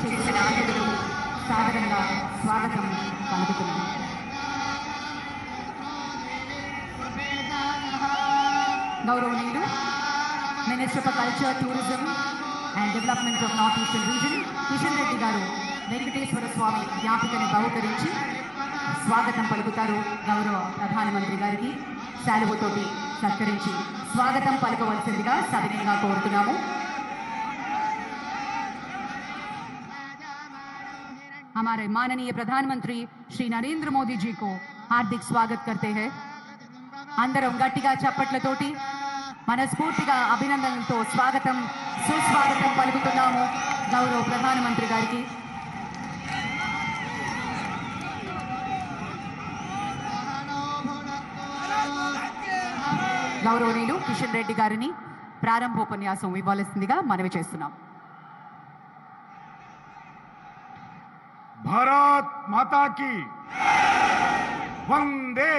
విచ్చేసిన అతిథులు సాదరంగా స్వాగతం పలుకుతున్నాం. గౌరవనీయులు minister for culture, tourism and development of north eastern region Kishan Reddy గారు వెంకటేశ్వర స్వామి జ్ఞాపికను బహుకరించి స్వాగతం పలుకుతారు. గౌరవ ప్రధానమంత్రి గారికి శాలువతోటి సత్కరించి स्वागतम पलकवलसिंदिगा सविनయంగా కోరుతున్నాము. हमारे माननीय प्रधानमंत्री श्री नरेंद्र मोदी जी को हार्दिक स्वागत करते हैं. अंदరం గట్టిగా చప్పట్లతోటి మనస్ఫూర్తిగా అభినందనలతో స్వాగతం సుస్వాగతం పలుకుతున్నాము గౌరవ ప్రధానమంత్రి గారికి. గౌరవనీయులు కిషన్ రెడ్డి గారిని ప్రారంభోపన్యాసం ఇవ్వాల్సిందిగా మనవి చేస్తున్నాం. भारत माता की वंदे,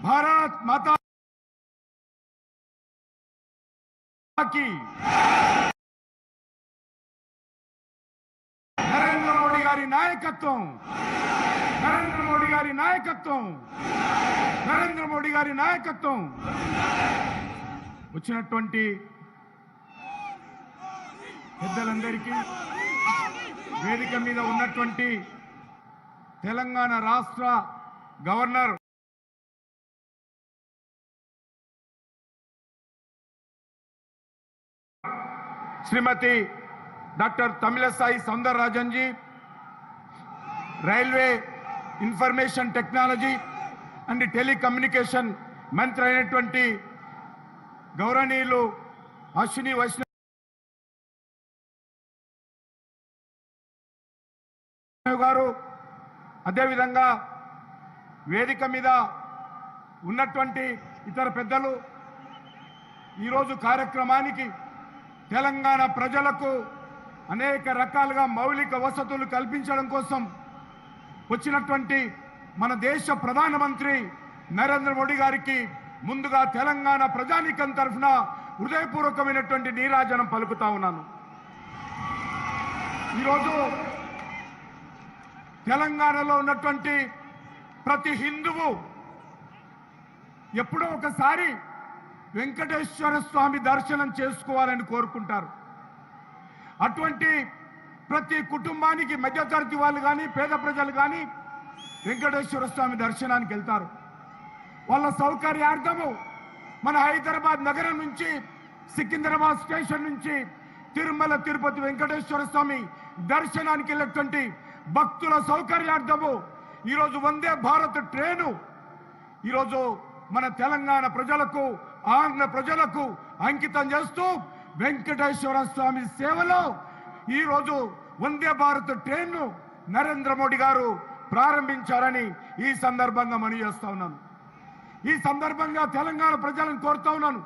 भारत माता की नरेंद्र मोदी गारी नायकत्వం, नरेंद्र मोदी गारी नायकत्వం, नरेंद्र मोदी गारी नायकत्వం. వచ్చినటువంటి పెద్దలందరికీ వేదిక మీద ఉన్నటువంటి తెలంగాణ రాష్ట్ర governor Shrimati doctor Tamilisai Soundararajan ji, railway information technology and telecommunication మంత్రి అయినటువంటి గౌరవనీయులు అశ్విని వైష్ణవ్ గారు, అదేవిధంగా వేదిక మీద ఉన్నటువంటి ఇతర పెద్దలు, ఈరోజు కార్యక్రమానికి తెలంగాణ ప్రజలకు అనేక రకాలుగా మౌలిక వసతులు కల్పించడం కోసం వచ్చినటువంటి మన దేశ ప్రధానమంత్రి నరేంద్ర మోడీ గారికి ముందుగా తెలంగాణ ప్రజానీకం తరఫున హృదయపూర్వకమైనటువంటి నీరాజనం పలుకుతా ఉన్నాను. ఈరోజు తెలంగాణలో ఉన్నటువంటి ప్రతి హిందువు ఎప్పుడో ఒకసారి వెంకటేశ్వర స్వామి దర్శనం చేసుకోవాలని కోరుకుంటారు. అటువంటి ప్రతి కుటుంబానికి మధ్యతరగతి వాళ్ళు కానీ పేద ప్రజలు కానీ వెంకటేశ్వర స్వామి దర్శనానికి వెళ్తారు. వాళ్ళ సౌకర్యార్థము మన హైదరాబాద్ నగరం నుంచి సికింద్రాబాద్ స్టేషన్ నుంచి తిరుమల తిరుపతి వెంకటేశ్వర స్వామి దర్శనానికి వెళ్ళేటువంటి భక్తుల సౌకర్యార్థము ఈరోజు వందే భారత్ ట్రైను ఈరోజు మన తెలంగాణ ప్రజలకు ఆంధ్ర ప్రజలకు అంకితం చేస్తూ వెంకటేశ్వర స్వామి సేవలో ఈరోజు వందే భారత్ ట్రైన్ను నరేంద్ర మోడీ గారు ప్రారంభించారని ఈ సందర్భంగా మనవి చేస్తా ఉన్నాను. ఈ సందర్భంగా తెలంగాణ ప్రజలను కోరుతా ఉన్నాను.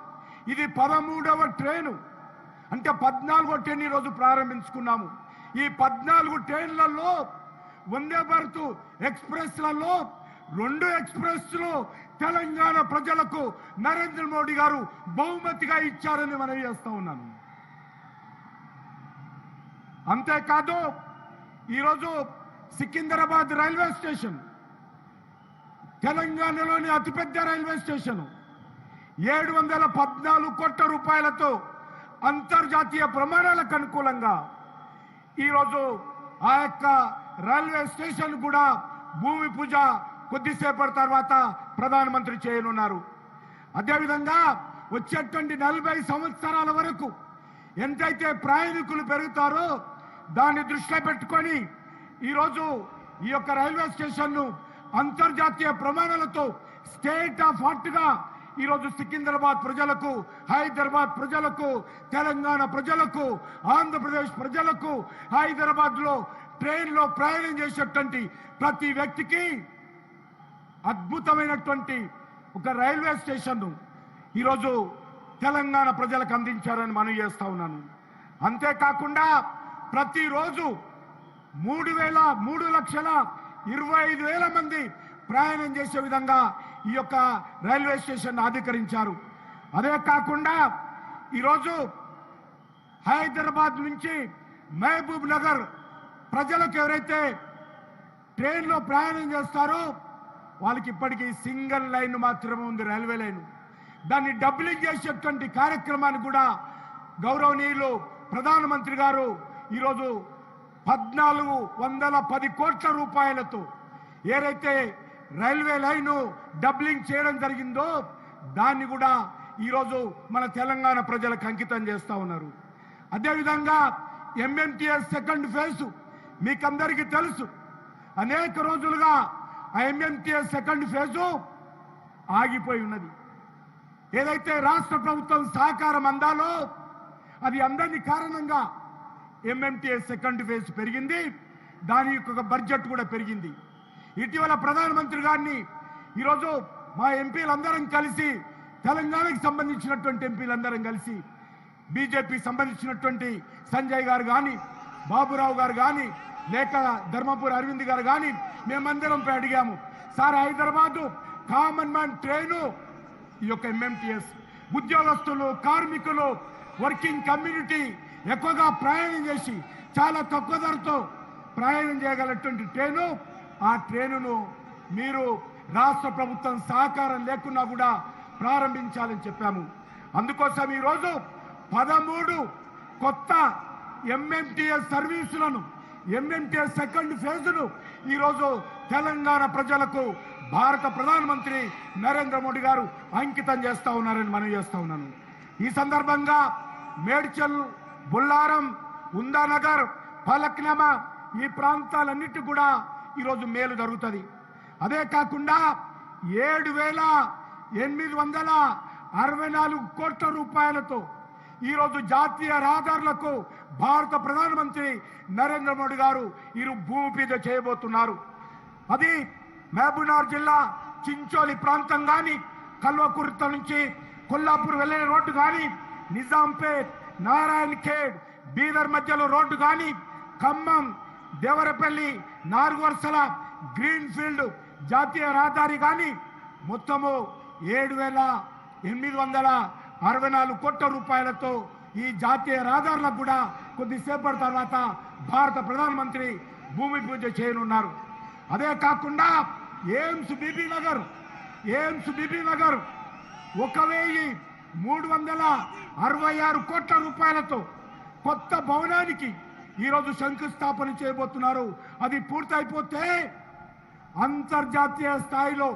ఇది 13వ ట్రైను, అంటే 14వ ట్రైన్ ఈరోజు ప్రారంభించుకున్నాము. ఈ 14 ట్రైన్లలో వందే భారత్ ఎక్స్ప్రెస్లలో 2 ఎక్స్ప్రెస్లు తెలంగాణ ప్రజలకు నరేంద్ర మోడీ గారు బహుమతిగా ఇచ్చారని మనవి చేస్తా ఉన్నాను. అంతేకాదు ఈరోజు సికింద్రాబాద్ రైల్వే స్టేషన్ తెలంగాణలోని అతిపెద్ద రైల్వే స్టేషన్ 714 కోట్ల రూపాయలతో అంతర్జాతీయ ప్రమాణాలకు అనుకూలంగా ఈరోజు ఆ యొక్క రైల్వే స్టేషన్ కూడా భూమి పూజ కొద్దిసేపటి తర్వాత ప్రధానమంత్రి చేయనున్నారు. అదేవిధంగా వచ్చేటువంటి 40 సంవత్సరాల వరకు ఎంతైతే ప్రయాణికులు పెరుగుతారో దాన్ని దృష్టిలో పెట్టుకొని ఈరోజు ఈ యొక్క రైల్వే స్టేషన్ను అంతర్జాతీయ ప్రమాణాలతో స్టేట్ ఆఫ్ ఆర్ట్గా ఈరోజు సికింద్రాబాద్ ప్రజలకు, హైదరాబాద్ ప్రజలకు, తెలంగాణ ప్రజలకు, ఆంధ్రప్రదేశ్ ప్రజలకు హైదరాబాద్లో ట్రైన్లో ప్రయాణం చేసేటువంటి ప్రతి వ్యక్తికి అద్భుతమైనటువంటి ఒక రైల్వే స్టేషన్ను ఈరోజు తెలంగాణ ప్రజలకు అందించారని మనవి చేస్తా ఉన్నాను. అంతేకాకుండా ప్రతిరోజు 3,25,000 మంది ప్రయాణం చేసే విధంగా ఈ యొక్క రైల్వే స్టేషన్ ఆధీకరించారు. అదే కాకుండా ఈరోజు హైదరాబాద్ నుంచి మహబూబ్ నగర్ ప్రజలకు ఎవరైతే ట్రైన్లో ప్రయాణం చేస్తారో వాళ్ళకి ఇప్పటికీ సింగిల్ లైన్ మాత్రమే ఉంది, రైల్వే లైన్. దాన్ని డబ్లింగ్ చేసేటువంటి కార్యక్రమాన్ని కూడా గౌరవనీయులు ప్రధానమంత్రి గారు ఈరోజు 1410 కోట్ల రూపాయలతో ఏదైతే రైల్వే లైను డబ్లింగ్ చేయడం జరిగిందో దాన్ని కూడా ఈరోజు మన తెలంగాణ ప్రజలకు అంకితం చేస్తూ ఉన్నారు. అదేవిధంగా ఎంఎంటీఎస్ సెకండ్ ఫేజ్ మీకందరికీ తెలుసు, అనేక రోజులుగా ఆ ఎంఎంటీఎస్ సెకండ్ ఫేజు ఆగిపోయి ఉన్నది. ఏదైతే రాష్ట్ర ప్రభుత్వం సహకారం అందాలో అది అందని కారణంగా ఎంఎంటీఎస్ సెకండ్ ఫేజ్ పెరిగింది, దాని యొక్క బడ్జెట్ కూడా పెరిగింది. ఇటీవల ప్రధానమంత్రి గారిని ఈరోజు మా ఎంపీలందరం కలిసి, తెలంగాణకు సంబంధించినటువంటి ఎంపీలందరం కలిసి, బీజేపీ సంబంధించినటువంటి సంజయ్ గారు కానీ, బాబురావు గారు కానీ, లేక ధర్మపురి అరవింద్ గారు కానీ మేమందరం అడిగాము, sir Hyderabad common man train ఈ యొక్క ఎంఎంటీఎస్ ఉద్యోగస్తులు, కార్మికులు, వర్కింగ్ కమ్యూనిటీ ఎక్కువగా ప్రయాణం చేసి చాలా తక్కువ ధరతో ప్రయాణం చేయగలటువంటి ట్రైను, ఆ ట్రైనును మీరు రాష్ట్ర ప్రభుత్వం సహకారం లేకున్నా కూడా ప్రారంభించాలని చెప్పాము. అందుకోసం ఈరోజు 13 కొత్త ఎంఎంటీఎస్ సర్వీసులను, ఎంఎంటీఎస్ సెకండ్ ఫేజ్ను ఈరోజు తెలంగాణ ప్రజలకు భారత ప్రధానమంత్రి నరేంద్ర మోడీ గారు అంకితం చేస్తూ ఉన్నారని మనం చేస్తూ ఉన్నాను. ఈ సందర్భంగా మేడ్చల్, బుల్లారం, ఉందానగర్, ఫలక్నామా ఈ ప్రాంతాలన్నిటి కూడా ఈరోజు మేలు జరుగుతుంది. అదే కాకుండా 7,864 కోట్ల రూపాయలతో ఈరోజు జాతీయ రహదారులకు భారత ప్రధానమంత్రి నరేంద్ర మోడీ గారు భూమి పూజ చేయబోతున్నారు. అది మహబూబ్నగర్ జిల్లా చించోలి ప్రాంతం కానీ, కల్వకుర్తి నుంచి కొల్లాపూర్ వెళ్ళే రోడ్డు కానీ, నిజాంపేట్, నారాయణ ఖేడ్, బీదర్ మధ్యలో రోడ్డు కానీ, ఖమ్మం, దేవరపల్లి 4 వరుసల గ్రీన్ ఫీల్డ్ జాతీయ రహదారి కానీ మొత్తము 7,864 కోట్ల రూపాయలతో ఈ జాతీయ రహదారులకు కూడా కొద్దిసేపటి తర్వాత భారత ప్రధానమంత్రి భూమి పూజ చేయనున్నారు. అదే కాకుండా ఎయిమ్స్ బీబీ నగర్ 1,366 కోట్ల రూపాయలతో కొత్త భవనానికి ఈరోజు శంకుస్థాపన చేయబోతున్నారు. అది పూర్తయిపోతే అంతర్జాతీయ స్థాయిలో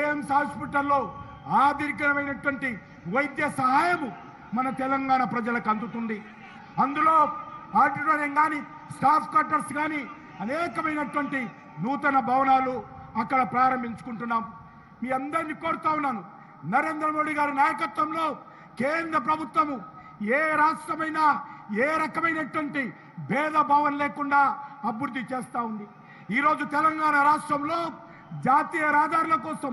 ఎయిమ్స్ హాస్పిటల్లో ఆధునికమైనటువంటి వైద్య సహాయము మన తెలంగాణ ప్రజలకు అందుతుంది. అందులో ఆడిటోరియం కానీ, స్టాఫ్ క్వార్టర్స్ కానీ అనేకమైనటువంటి నూతన భవనాలు అక్కడ ప్రారంభించుకుంటున్నాం. మీ అందరినీ కోరుతా ఉన్నాను, నరేంద్ర మోడీ గారి నాయకత్వంలో కేంద్ర ప్రభుత్వము ఏ రాష్ట్రమైనా ఏ రకమైనటువంటి భేదభావం లేకుండా అభివృద్ధి చేస్తూ ఉంది. ఈరోజు తెలంగాణ రాష్ట్రంలో జాతీయ రహదారుల కోసం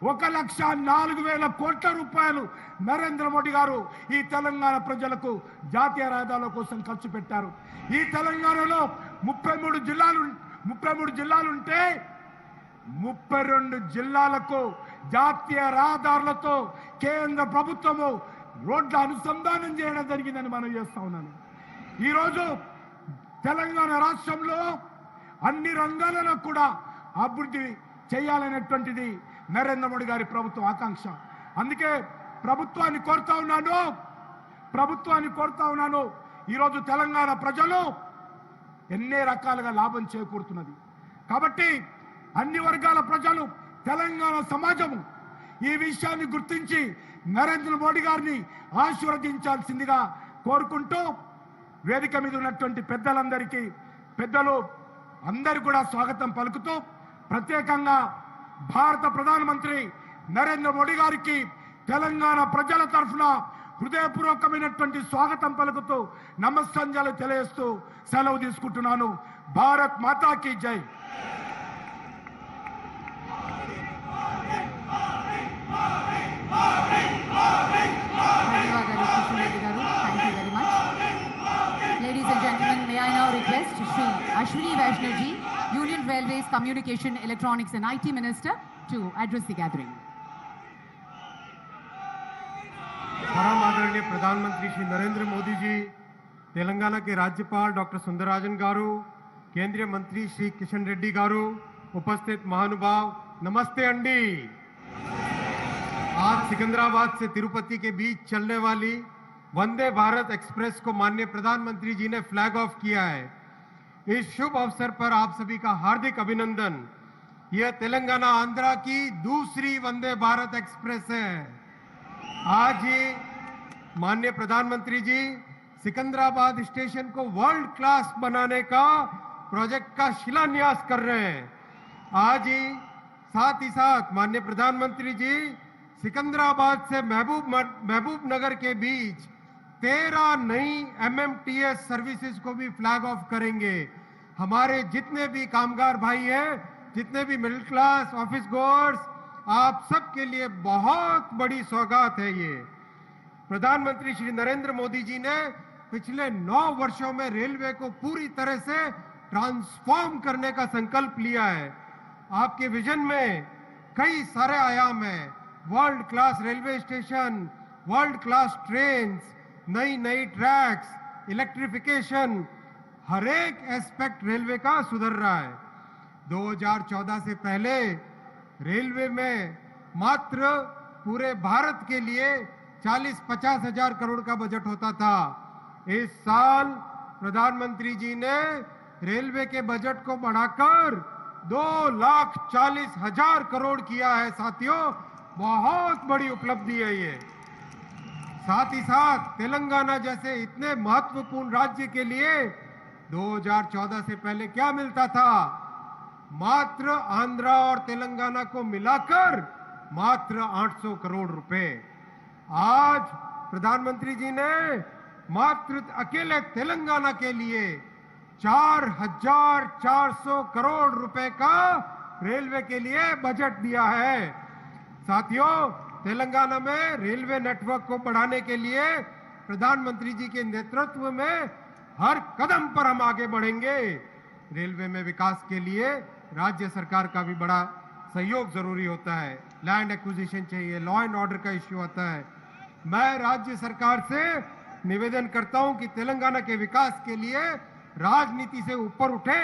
1,04,000 కోట్ల రూపాయలు నరేంద్ర మోడీ గారు ఈ తెలంగాణ ప్రజలకు జాతీయ రహదారుల కోసం ఖర్చు పెట్టారు. ఈ తెలంగాణలో 33 జిల్లాలుంటే 32 జిల్లాలకు జాతీయ రహదారులతో కేంద్ర ప్రభుత్వము రోడ్ల అనుసంధానం చేయడం జరిగిందని మనం చేస్తా ఉన్నాను. ఈరోజు తెలంగాణ రాష్ట్రంలో అన్ని రంగాలలో కూడా అభివృద్ధి చేయాలనేటువంటిది నరేంద్ర మోడీ గారి ప్రభుత్వం ఆకాంక్ష. అందుకే ప్రభుత్వాన్ని కోరుతా ఉన్నాను ఈరోజు తెలంగాణ ప్రజలు ఎన్ని రకాలుగా లాభం చేకూరుతున్నది. కాబట్టి అన్ని వర్గాల ప్రజలు, తెలంగాణ సమాజము ఈ విషయాన్ని గుర్తించి నరేంద్ర మోడీ గారిని ఆశీర్వదించాల్సిందిగా కోరుకుంటూ వేదిక మీద ఉన్నటువంటి పెద్దలు అందరూ కూడా స్వాగతం పలుకుతూ ప్రత్యేకంగా భారత ప్రధానమంత్రి నరేంద్ర మోడీ గారికి తెలంగాణ ప్రజల తరఫున హృదయపూర్వకమైనటువంటి స్వాగతం పలుకుతూ నమస్సంజలు తెలియజేస్తూ సెలవు తీసుకుంటున్నాను. భారత్ మాతాకి జై. Ladies and gentlemen, may I now request Shri Ashwini Vaishnav ji, Union Railways Communication, Electronics and IT Minister, to address the gathering. परम आदरणीय प्रधानमंत्री श्री नरेंद्र मोदी जी तेलंगाना के राज्यपाल डॉक्टर सुंदरराजन गारू, केंद्रीय मंत्री श्री किशन रेड्डी गारू, उपस्थित महानुभाव, नमस्ते अंडी। आज सिकंदराबाद से तिरुपति के बीच चलने वाली वंदे भारत एक्सप्रेस को माननीय प्रधानमंत्री जी ने फ्लैग ऑफ किया है। इस शुभ अवसर पर आप सभी का हार्दिक अभिनंदन। यह तेलंगाना आंध्रा की दूसरी वंदे भारत एक्सप्रेस है। आज ही माननीय प्रधानमंत्री जी सिकंदराबाद स्टेशन को वर्ल्ड क्लास बनाने का प्रोजेक्ट का शिलान्यास कर रहे हैं। आज ही साथ माननीय प्रधानमंत्री जी सिकंदराबाद से महबूब नगर के बीच 13 नई MMTS सर्विसेज को भी फ्लैग ऑफ करेंगे। हमारे जितने भी कामगार भाई हैं, जितने भी मिडिल क्लास ऑफिस गोअर्स, आप सबके लिए बहुत बड़ी सौगात है ये। प्रधानमंत्री श्री नरेंद्र मोदी जी ने पिछले 9 वर्षों में रेलवे को पूरी तरह से ट्रांसफॉर्म करने का संकल्प लिया है। आपके विजन में कई सारे आयाम हैं। World class railway station, world class trains, नई ट्रैक्स, इलेक्ट्रिफिकेशन, हर एक एस्पेक्ट रेलवे का सुधर रहा है। 2014 से पहले रेलवे में मात्र पूरे भारत के लिए 40-50 हजार करोड़ का बजट होता था। इस साल प्रधानमंत्री जी ने रेलवे के बजट को बढ़ाकर 2,40,000 करोड़ किया है। साथियों, बहुत बड़ी उपलब्धि है ये। साथ ही साथ तेलंगाना जैसे इतने महत्वपूर्ण राज्य के लिए 2014 से पहले क्या मिलता था? मात्र आंध्रा और तेलंगाना को मिलाकर मात्र 800 करोड़ रुपए। आज प्रधानमंत्री जी ने मात्र अकेले तेलंगाना के लिए 4,400 करोड़ रुपए का रेलवे के लिए बजट दिया है। साथियों, तेलंगाना में रेलवे नेटवर्क को बढ़ाने के लिए प्रधानमंत्री जी के नेतृत्व में हर कदम पर हम आगे बढ़ेंगे। रेलवे में विकास के लिए राज्य सरकार का भी बड़ा सहयोग जरूरी होता है। लैंड एक्विजिशन चाहिए, लॉ एंड ऑर्डर का इश्यू आता है। मैं राज्य सरकार से निवेदन करता हूं कि तेलंगाना के विकास के लिए राजनीति से ऊपर उठे।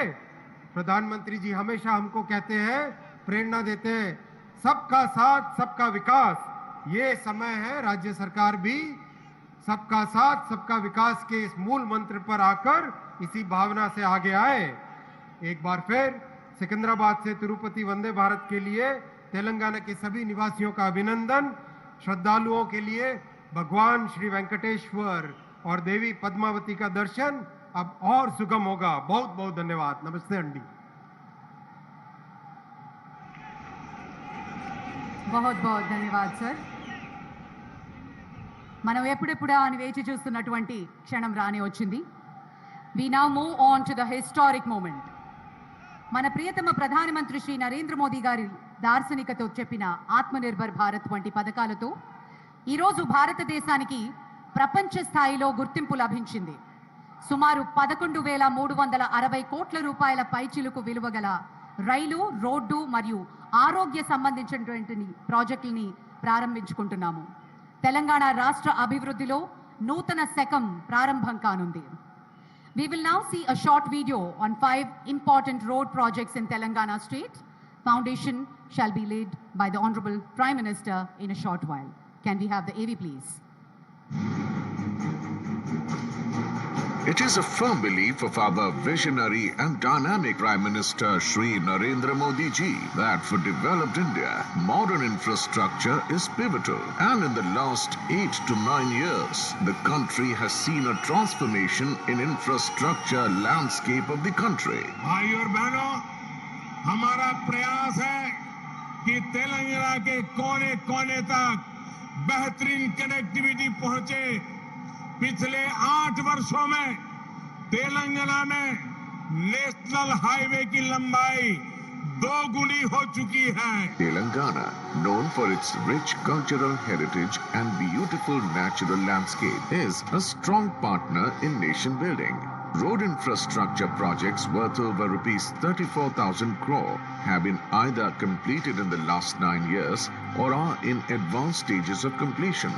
प्रधानमंत्री जी हमेशा हमको कहते हैं, प्रेरणा देते हैं, सबका साथ सबका विकास। ये समय है राज्य सरकार भी सबका साथ सबका विकास के इस मूल मंत्र पर आकर इसी भावना से आगे आए। एक बार फिर सिकंदराबाद से तिरुपति वंदे भारत के लिए तेलंगाना के सभी निवासियों का अभिनंदन। श्रद्धालुओं के लिए भगवान श्री वेंकटेश्वर और देवी पद्मावती का दर्शन अब और सुगम होगा। बहुत बहुत धन्यवाद। नमस्ते अंडी। बहुत बहुत धन्यवाद सर। మనం ఎప్పుడెప్పుడా అని వేచి చూస్తున్నటువంటి క్షణం రానే వచ్చింది. We now move on to the historic moment. మన ప్రియతమ ప్రధానమంత్రి శ్రీ నరేంద్ర మోదీ గారి దార్శనికతో చెప్పిన ఆత్మనిర్భర్ భారత్ వంటి పథకాలతో ఈరోజు భారతదేశానికి ప్రపంచ స్థాయిలో గుర్తింపు లభించింది. సుమారు 11,360 కోట్ల రూపాయల పైచిలుకు విలువ గల రైలు, రోడ్డు మరియు ఆరోగ్య సంబంధించినటువంటి ప్రాజెక్టుల్ని ప్రారంభించుకుంటున్నాము. తెలంగాణ రాష్ట్ర అభివృద్ధిలో నూతన శకం ప్రారంభం కానుంది. We will now see a short video on 5 important road projects in Telangana state. Foundation shall be laid by the Honorable Prime Minister in a short while. Can we have the AV please? It is a firm belief of our visionary and dynamic Prime Minister Shri Narendra Modi ji that for developed India, modern infrastructure is pivotal. And in the last 8 to 9 years, the country has seen a transformation in infrastructure landscape of the country. भाइयों और बहनों, हमारा प्रयास है कि तेलंगाना के कोने कोने तक बेहतरीन कनेक्टिविटी पहुंचे। पिछले 8 वर्षों में तेलंगाना में नेशनल हाईवे की लंबाई 2 गुनी हो चुकी है। Telangana, known for its rich cultural heritage and beautiful natural landscape, is a strong partner in nation building. Road infrastructure projects worth over rupees 34,000 crore have been either completed in the last 9 years or are in advanced stages of completion.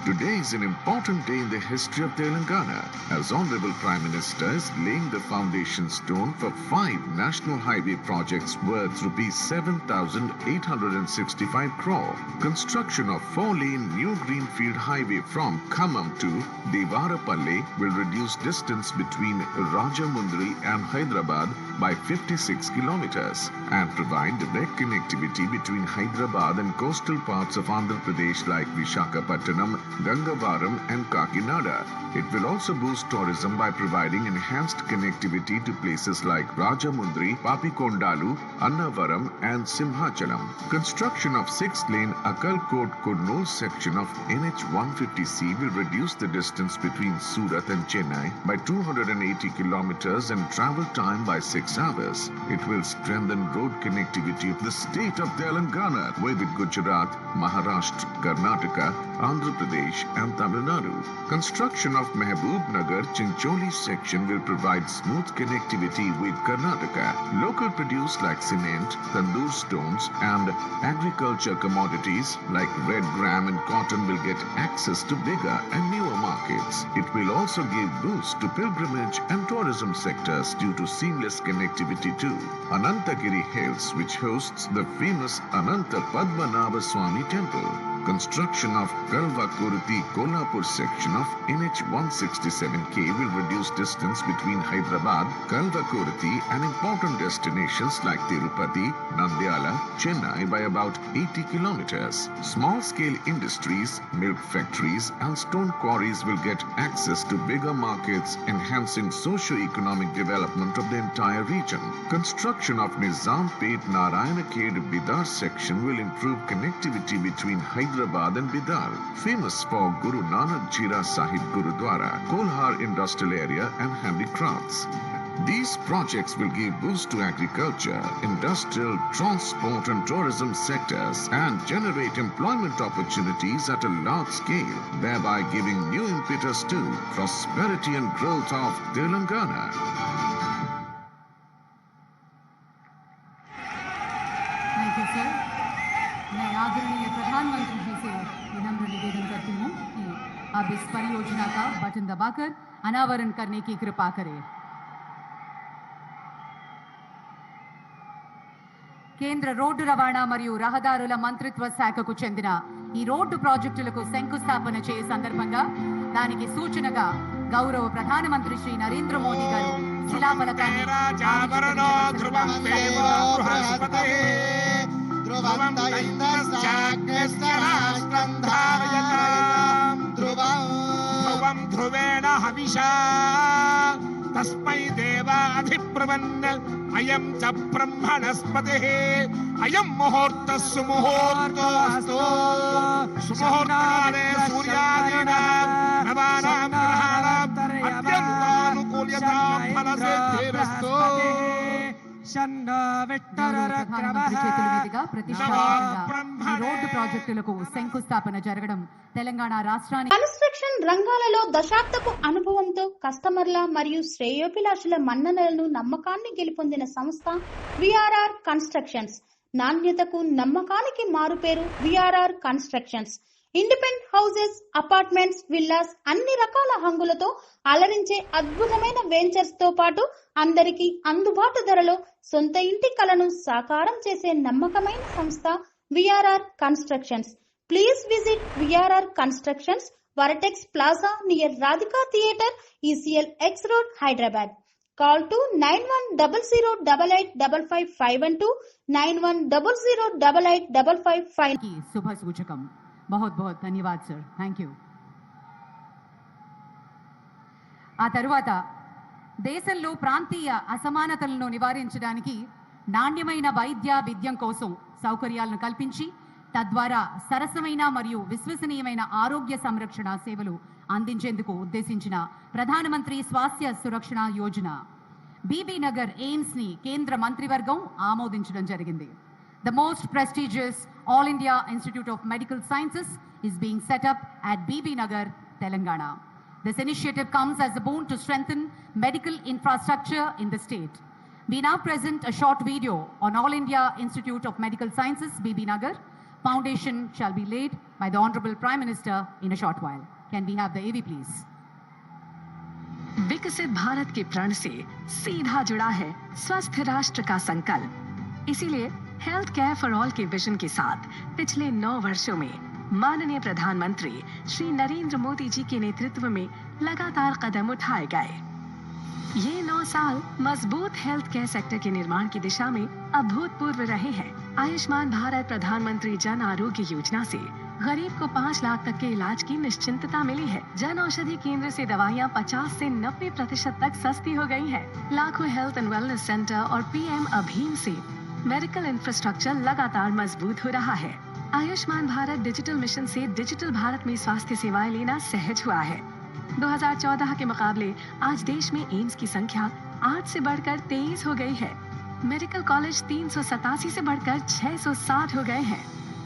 Today is an important day in the history of Telangana, as Honorable Prime Minister is laying the foundation stone for 5 national highway projects worth rupees 7,865 crore. Construction of 4-lane new greenfield highway from Khammam to Devarapalle will reduce distance between Rajamundry and Hyderabad by 56 kilometers and provide direct connectivity between Hyderabad and coastal parts of Andhra Pradesh like Visakhapatnam, Gangavaram and Kakinada. It will also boost tourism by providing enhanced connectivity to places like Rajamundry, Papikondalu, Annavaram and Simhachalam. Construction of 6-lane Akalkot-Kurnool section of NH 150C will reduce the distance between Surat and Chennai by 280 kilometers and travel time by 6 hours. It will strengthen road connectivity of the state of Telangana with Gujarat, Maharashtra, Karnataka, Andhra Pradesh and Tamil Nadu. Construction of Mehboob Nagar Chincholi section will provide smooth connectivity with Karnataka. Local produce like cement, tandoor stones and agriculture commodities like red gram and cotton will get access to bigger and newer markets. It will also give boost to pilgrimage and tourism sectors due to seamless connectivity to Anantagiri Hills, which hosts the famous Ananta Padmanabha Swami Temple. Construction of Kalva-Kurti Kolhapur section of NH 167K will reduce distance between Hyderabad, Kalva-Kurti and important destinations like Tirupati, Nandyala, Chennai by about 80 kilometers. Small-scale industries, milk factories and stone quarries will get access to bigger markets, enhancing socio-economic development of the entire region. Construction of Nizampet Narayanakhed Bidar section will improve connectivity between Hyderabad and Bidar, famous for Guru Nanak Jira Sahib Gurudwara, Kolhar Industrial Area and handicrafts. These projects will give boost to agriculture, industrial, transport and tourism sectors and generate employment opportunities at a large scale, thereby giving new impetus to prosperity and growth of Telangana. Thank you, sir. मैं आदरणीय प्रधानमंत्री जी से विनम्र निवेदन करती हूँ कि अब इस परियोजना का बटन दबाकर अनावरण करने की कृपा करें। కేంద్ర రోడ్డు రవాణా మరియు రహదారుల మంత్రిత్వ శాఖకు చెందిన ఈ రోడ్డు ప్రాజెక్టులకు శంకుస్థాపన చేయ సందర్భంగా దానికి సూచనగా గౌరవ ప్రధానమంత్రి శ్రీ నరేంద్ర మోదీ గారు శిలాఫలకాన్ని तस्मै देवाधिप्रवन्न अयं च ब्रह्मणस्पतिः अयं मुहूर्तः सुमुहूर्तोऽस्तु सुमुहूर्तकाले सूर्यादीनां नवानां ग्रहाणाम् अत्यन्तानुकूल्यतां फलसिद्धिरस्तु రోడ్డు ప్రాజెక్టులకు శంకుస్థాపన జరగడం తెలంగాణ రాష్ట్రానికి కన్స్ట్రక్షన్ రంగాలలో దశాబ్దపు అనుభవంతో కస్టమర్ల మరియు శ్రేయోభిలాషుల మన్ననలను నమ్మకాన్ని గెలుపొందిన సంస్థ విఆర్ఆర్ కన్స్ట్రక్షన్స్. నాణ్యతకు నమ్మకానికి మారుపేరు VRR constructions. Independent houses, apartments, villas అన్ని రకాల హంగులతో అలరించే అద్భుతమైన వెంచర్స్ తో పాటు అందరికీ అందుబాటు ధరలో సొంత ఇంటి కలను సాకారం చేసే నమ్మకమైన సంస్థ VRR constructions. Please visit VRR constructions, Vertex plaza near Radhika theatre, ECL X road, Hyderabad. Call to 9100885551 9100885551 की शुभ सूचकम. बहुत बहुत ధన్యవాద్ సార్. Thank you. ఆ తరువాత దేశంలో ప్రాంతీయ అసమానతలను నివారించడానికి నాణ్యమైన వైద్య విద్యం కోసం సౌకర్యాలను కల్పించి తద్వారా సరసమైన మరియు విశ్వసనీయమైన ఆరోగ్య సంరక్షణ సేవలు అందించేందుకు ఉద్దేశించిన ప్రధానమంత్రి స్వాస్థ్య సురక్షణ యోజన బీబీ నగర్ ఎయిమ్స్ ని కేంద్ర మంత్రివర్గం ఆమోదించడం జరిగింది. The most prestigious All India Institute of Medical Sciences is being set up at BB Nagar, Telangana. This initiative comes as a boon to strengthen medical infrastructure in the state. We now present a short video on All India Institute of Medical Sciences, BB Nagar. Foundation shall be laid by the Honorable Prime Minister in a short while. Can we have the AV please? विकसित भारत के प्रण से सीधा जुड़ा है स्वस्थ राष्ट्र का संकल्प। इसीलिए हेल्थ केयर फॉर ऑल के विजन के साथ पिछले 9 वर्षों में माननीय प्रधानमंत्री श्री नरेंद्र मोदी जी के नेतृत्व में लगातार कदम उठाए गए। ये 9 साल मजबूत हेल्थ केयर सेक्टर के निर्माण की दिशा में अभूतपूर्व रहे हैं। आयुष्मान भारत प्रधानमंत्री जन आरोग्य योजना से गरीब को 5 लाख तक के इलाज की निश्चिंतता मिली है। जन औषधि केंद्र से दवाइयाँ 50 से 90% तक सस्ती हो गई है। लाखों हेल्थ एंड वेलनेस सेंटर और पीएम अभीम से मेडिकल इंफ्रास्ट्रक्चर लगातार मजबूत हो रहा है। आयुष्मान भारत डिजिटल मिशन से डिजिटल भारत में स्वास्थ्य सेवाएं लेना सहज हुआ है। 2014 के मुकाबले आज देश में एम्स की संख्या 8 से बढ़कर 23 हो गई है। मेडिकल कॉलेज 387 से बढ़कर 660 हो गए हैं।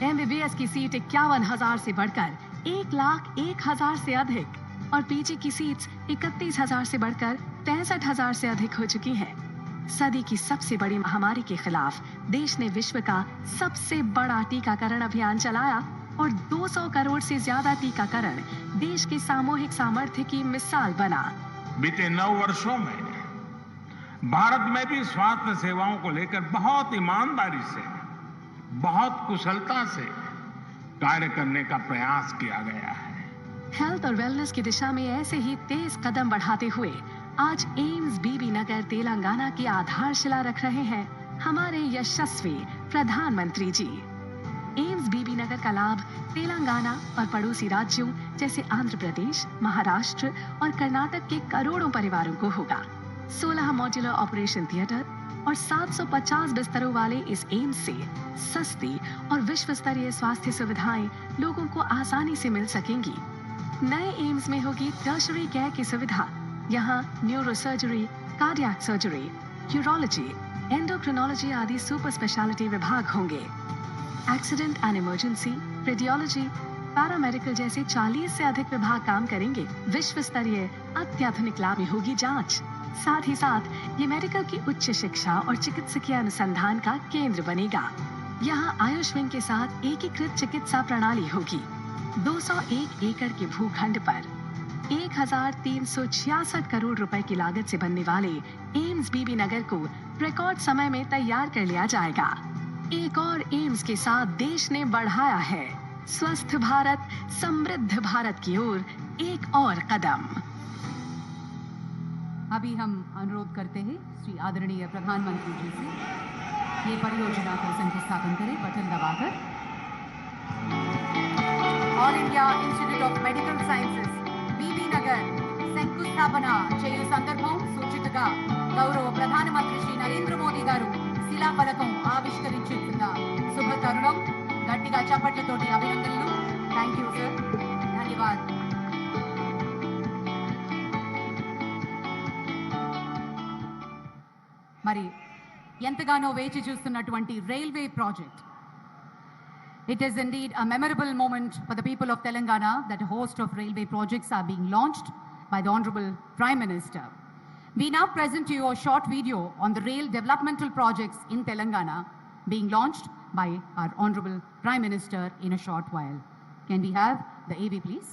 MBBS की सीट 51,000 से बढ़कर 1,01,000 से अधिक और पीजी की सीट्स 31,000 से बढ़कर 65,000 से अधिक हो चुकी हैं। सदी की सबसे बड़ी महामारी के खिलाफ देश ने विश्व का सबसे बड़ा टीकाकरण अभियान चलाया और 200 करोड़ से ज्यादा टीकाकरण देश के सामूहिक सामर्थ्य की मिसाल बना। बीते 9 वर्षों में भारत में भी स्वास्थ्य सेवाओं को लेकर बहुत ईमानदारी से, बहुत कुशलता से कार्य करने का प्रयास किया गया है। हेल्थ और वेलनेस की दिशा में ऐसे ही तेज कदम बढ़ाते हुए आज एम्स बीबी नगर तेलंगाना की आधारशिला रख रहे हैं हमारे यशस्वी प्रधानमंत्री जी। एम्स बीबी नगर का लाभ तेलंगाना और पड़ोसी राज्यों जैसे आंध्र प्रदेश, महाराष्ट्र और कर्नाटक के करोड़ों परिवारों को होगा। 16 मॉड्यूलर ऑपरेशन थिएटर और 750 बिस्तरों वाले इस एम्स से सस्ती और विश्व स्तरीय स्वास्थ्य सुविधाएं लोगों को आसानी से मिल सकेंगी। नए एम्स में होगी टर्शरी केयर की सुविधा। यहाँ neuro surgery, cardiac surgery, urology, endocrinology आदि सुपर स्पेशलिटी विभाग होंगे। Accident and emergency, radiology, paramedical जैसे 40 से अधिक विभाग काम करेंगे। विश्व स्तरीय अत्याधुनिक लैब में होगी जांच। साथ ही साथ ये मेडिकल की उच्च शिक्षा और चिकित्सकीय अनुसंधान का केंद्र बनेगा। यहाँ आयुष विंग के साथ एकीकृत चिकित्सा प्रणाली होगी। 201 एकड़ के भूखंड पर 1,366 करोड़ रुपए की लागत से बनने वाले एम्स बीबी नगर को रिकॉर्ड समय में तैयार कर लिया जाएगा। एक और एम्स के साथ देश ने बढ़ाया है स्वस्थ भारत, समृद्ध भारत की ओर एक और कदम। अभी हम अनुरोध करते हैं श्री आदरणीय प्रधानमंत्री जी से ये परियोजना को शंकुस्थापन करें बटन दबाकर। All India institute of medical sciences Bibinagar శంకుస్థాపన చేయు సందర్భం సూచికగా గౌరవ ప్రధానమంత్రి శ్రీ నరేంద్ర మోదీ గారు శిలాఫలకం ఆవిష్కరించుతున్న శుభ తరుణం। గట్టిగా చప్పట్లతోటి అభినందనలు। థ్యాంక్ యూ సార్, ధన్యవాదాలు। మరి ఎంతగానో వేచి చూస్తున్నటువంటి railway project, it is indeed a memorable moment for the people of Telangana that a host of railway projects are being launched by the Honorable Prime Minister. We now present to you a short video on the rail developmental projects in Telangana being launched by our Honorable Prime Minister in a short while. Can we have the AV please?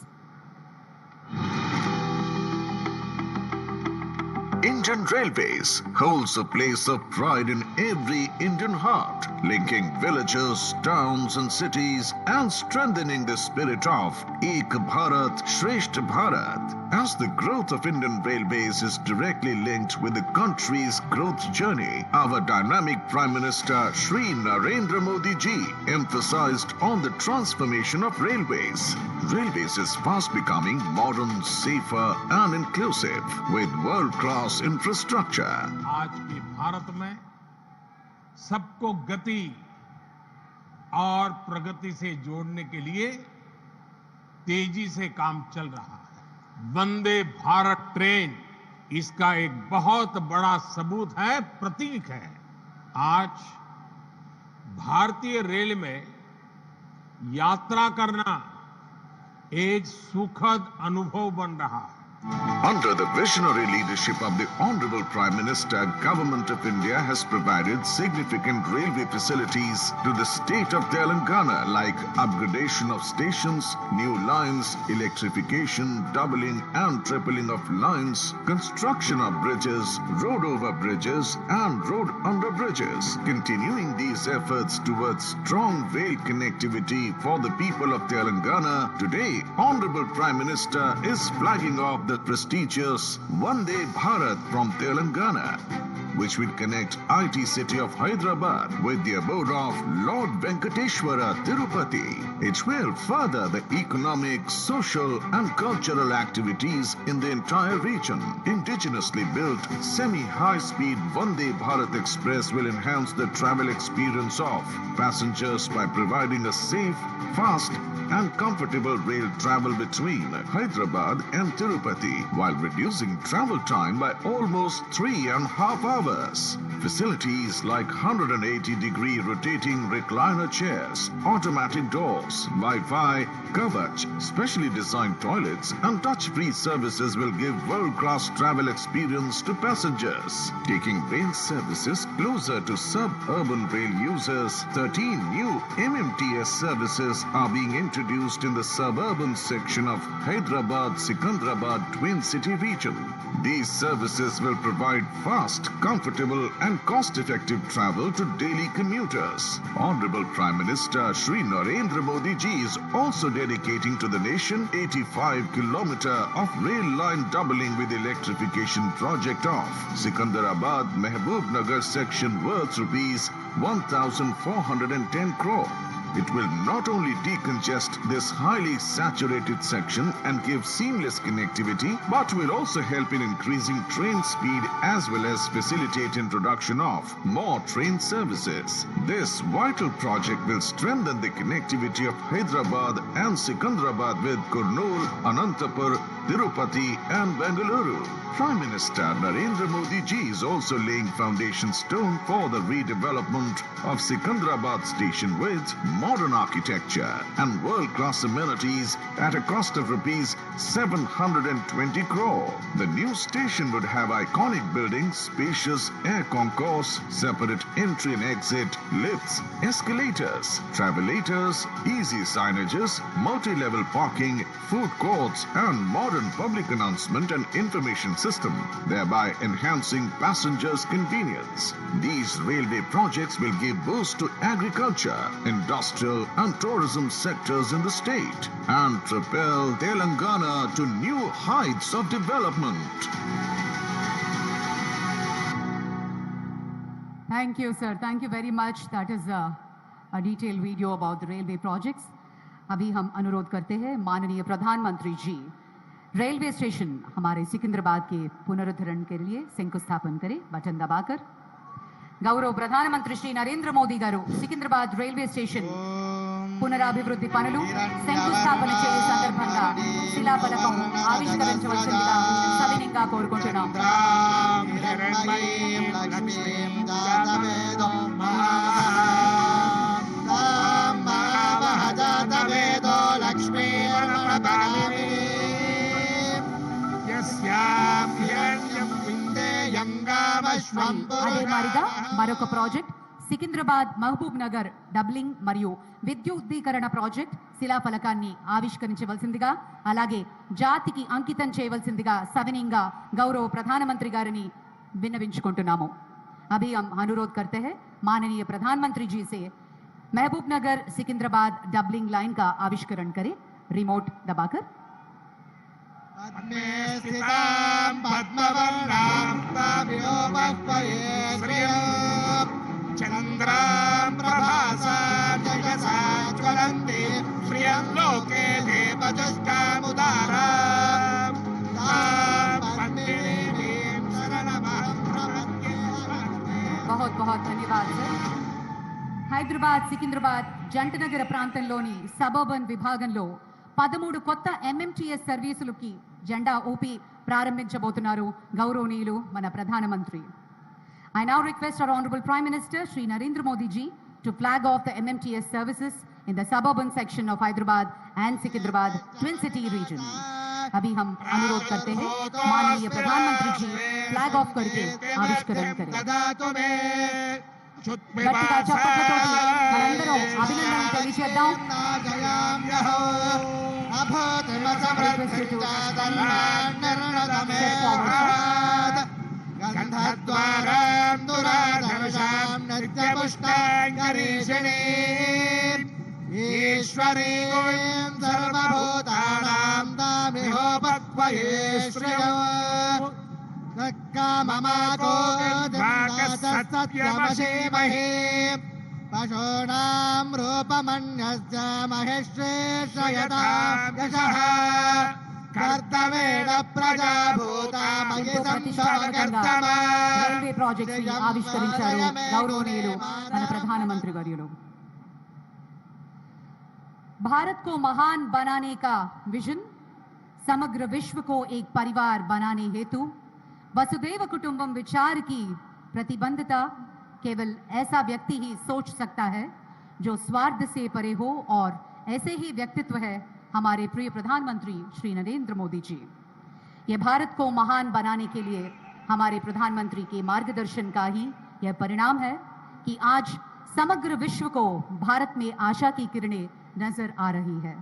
Indian Railways holds a place of pride in every Indian heart, linking villages, towns and cities and strengthening the spirit of Ek Bharat, Shresth Bharat. As the growth of Indian Railways is directly linked with the country's growth journey, our dynamic Prime Minister Shri Narendra Modi ji emphasized on the transformation of railways. Railways is fast becoming modern, safer and inclusive with world-class infrastructure. आज के भारत में सबको गति और प्रगति से जोड़ने के लिए तेजी से काम चल रहा है। वंदे भारत ट्रेन इसका एक बहुत बड़ा सबूत है, प्रतीक है। आज भारतीय रेल में यात्रा करना एक सुखद अनुभव बन रहा है। Under the visionary leadership of the Honorable Prime Minister, Government of India has provided significant railway facilities to the state of Telangana like upgradation of stations, new lines, electrification, doubling and tripling of lines, construction of bridges, road over bridges and road under bridges. Continuing these efforts towards strong rail connectivity for the people of Telangana, today Honorable Prime Minister is flagging off the prestigious Vande Bharat from Telangana, which will connect IT city of Hyderabad with the abode of Lord Venkateshwara Tirupati. It will further the economic, social and cultural activities in the entire region. Indigenously built semi-high-speed Vande Bharat Express will enhance the travel experience of passengers by providing a safe, fast and comfortable rail travel between Hyderabad and Tirupati while reducing travel time by almost 3.5 hours. Facilities like 180-degree rotating recliner chairs, automatic doors, Wi-Fi, Kavach, specially designed toilets and touch-free services will give world-class travel experience to passengers. Taking rail services closer to suburban rail users, 13 new MMTS services are being introduced in the suburban section of Hyderabad-Secunderabad Twin City region. These services will provide fast, comfortable and cost-effective travel to daily commuters. Honorable Prime Minister Shri Narendra Modi ji is also dedicating to the nation 85-kilometer of rail line doubling with electrification project of Secunderabad Mehboob Nagar section worth rupees 1,410 crore. It will not only decongest this highly saturated section and give seamless connectivity, but will also help in increasing train speed as well as facilitate introduction of more train services. This vital project will strengthen the connectivity of Hyderabad and Secunderabad with Kurnool, Anantapur, Tirupati and Bengaluru. Prime Minister Narendra Modi ji is also laying foundation stone for the redevelopment of Secunderabad station with modern architecture and world-class amenities at a cost of rupees 720 crore. The new station would have iconic buildings, spacious air concourse, separate entry and exit, lifts, escalators, travelators, easy signages, multi-level parking, food courts and modern public announcement and information system, thereby enhancing passengers' convenience. These railway projects will give boost to agriculture, industrial and tourism sectors in the state and propel Telangana to new heights of development. Thank you, sir. Thank you very much. That is a detailed video about the railway projects. अभी हम अनुरोध करते हैं माननीय प्रधानमंत्री जी railway station हमारे सिकंदराबाद के पुनरुद्धरण के लिए शंकुस्थापन करें बटन दबाकर गौरव प्रधानमंत्री श्री नरेंद्र मोदी गारू सिकंदराबाद రైల్వే స్టేషన్ పునరాభివృద్ధి పనులు శంకుస్థాపన చేయు సందర్భంగా శిలాఫలకం ఆవిష్కరించవలసిందిగా సవినయంగా కోరుకుంటున్నాం. అదే మాదిరిగా మరొక ప్రాజెక్ట్ సికింద్రాబాద్ మహబూబ్ నగర్ డబ్లింగ్ మరియు విద్యుద్దీకరణ ప్రాజెక్ట్ శిలాఫలకాన్ని ఆవిష్కరించవలసిందిగా అలాగే జాతికి అంకితం చేయవలసిందిగా సవినయంగా గౌరవ ప్రధానమంత్రి గారిని విన్నవించుకుంటున్నాము. अभी हम अनुरोध करते हैं माननीय प्रधानमंत्री जी से महबूब नगर सिकंदराबाद डबलिंग लाइन का आविष्करण करें रिमोट दबाकर. बहुत बहुत धन्यवाद सर. హైదరాబాద్ సికింద్రాబాద్ జంటనగర ప్రాంతంలోని సబర్బన్ విభాగంలో 13 కొత్త ఎంఎంటీఎస్ సర్వీసులకి జెండా ఊపి ప్రారంభించబోతున్నారు గౌరవనీయులు మన ప్రధానమంత్రి. I now request our Honorable Prime Minister Shri Narendra Modi ji to flag off the MMTS services in the suburban section of Hyderabad and Secunderabad Twin City region. अभी हम अनुरोध करते हैं माननीय प्रधानमंत्री जी फ्लैग ऑफ करके ఆవిష్కరణ करें గట్టిగా చప్పట్లతోటి మనందరం అభినందనలు తెలియజేద్దాం. ఈశ్వరీం సర్వభూతానాం తామిహోపక్వయే శ్రియో కామమాకో సత్యమసీమహి పశూనాం రూపమన్యస్య మహేశ్వేషయతాం యశః కర్తవేణ ప్రజాభూతామయి సంసవకర్తమా. రైల్వే ప్రాజెక్ట్స్ ని ఆవిష్కరించారు గౌరవనీయులు మన ప్రధానమంత్రి వర్యులు. भारत को महान बनाने का विजन, समग्र विश्व को एक परिवार बनाने हेतु वसुदैव कुटुंबम विचार की प्रतिबद्धता केवल ऐसा व्यक्ति ही सोच सकता है जो स्वार्थ से परे हो, और ऐसे ही व्यक्तित्व है हमारे प्रिय प्रधानमंत्री श्री नरेंद्र मोदी जी. ये भारत को महान बनाने के लिए हमारे प्रधानमंत्री के मार्गदर्शन का ही यह परिणाम है कि आज समग्र विश्व को भारत में आशा की किरणें नजर आ रही है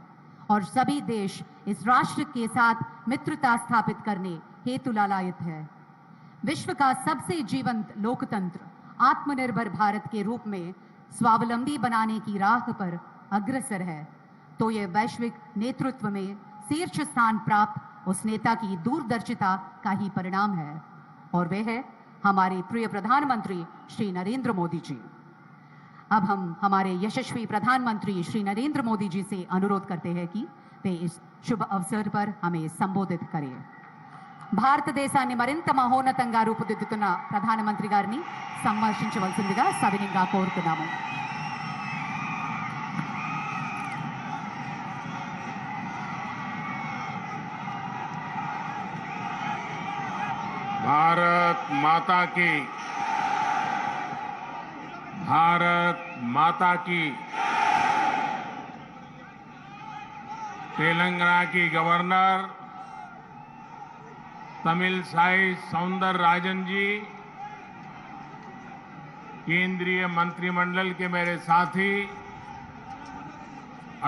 और सभी देश इस राष्ट्र के साथ मित्रता स्थापित करने हेतु लालायित है. विश्व का सबसे जीवंत लोकतंत्र आत्मनिर्भर भारत के रूप में स्वावलंबी बनाने की राह पर अग्रसर है, तो यह वैश्विक नेतृत्व में शीर्ष स्थान प्राप्त उस नेता की दूरदर्शिता का ही परिणाम है, और वे है हमारे प्रिय प्रधानमंत्री श्री नरेंद्र मोदी जी. अब हम हमारे यशस्वी प्रधानमंत्री श्री नरेंद्र मोदी जी से अनुरोध करते हैं कि वे इस शुभ अवसर पर हमें संबोधित करें. భారతదేశాన్ని మరింత మహోన్నతంగా రూపుదిద్దుతున్న ప్రధానమంత్రి గారిని సంభాషించవలసిందిగా సవినయంగా కోరుతున్నాము. भारत माता की तेलंगाना की गवर्नर तमिलसाई सौंदरराजन जी, केंद्रीय मंत्रिमंडल के मेरे साथी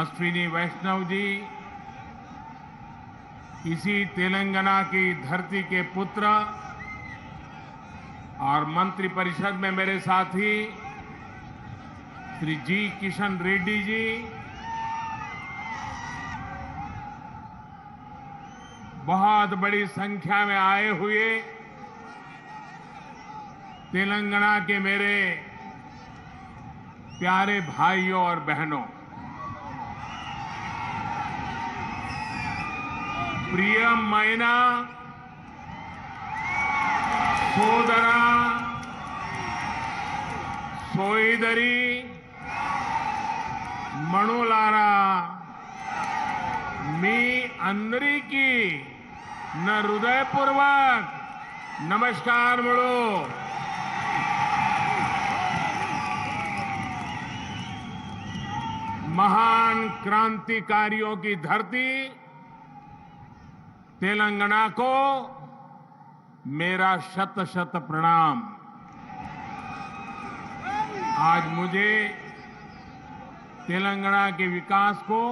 अश्विनी वैष्णव जी, इसी तेलंगाना की धरती के पुत्र और मंत्रिपरिषद में मेरे साथी श्री जी किशन रेड्डी जी, बहुत बड़ी संख्या में आए हुए तेलंगाना के मेरे प्यारे भाइयों और बहनों, प्रियమైన సోదరా సోదరి మణులారా, మీ అందరికీ నా హృదయపూర్వక నమస్కారములు. महान क्रांतिकारियों की धरती तेलंगाना को मेरा शत शत प्रणाम. आज मुझे तेलंगाना के विकास को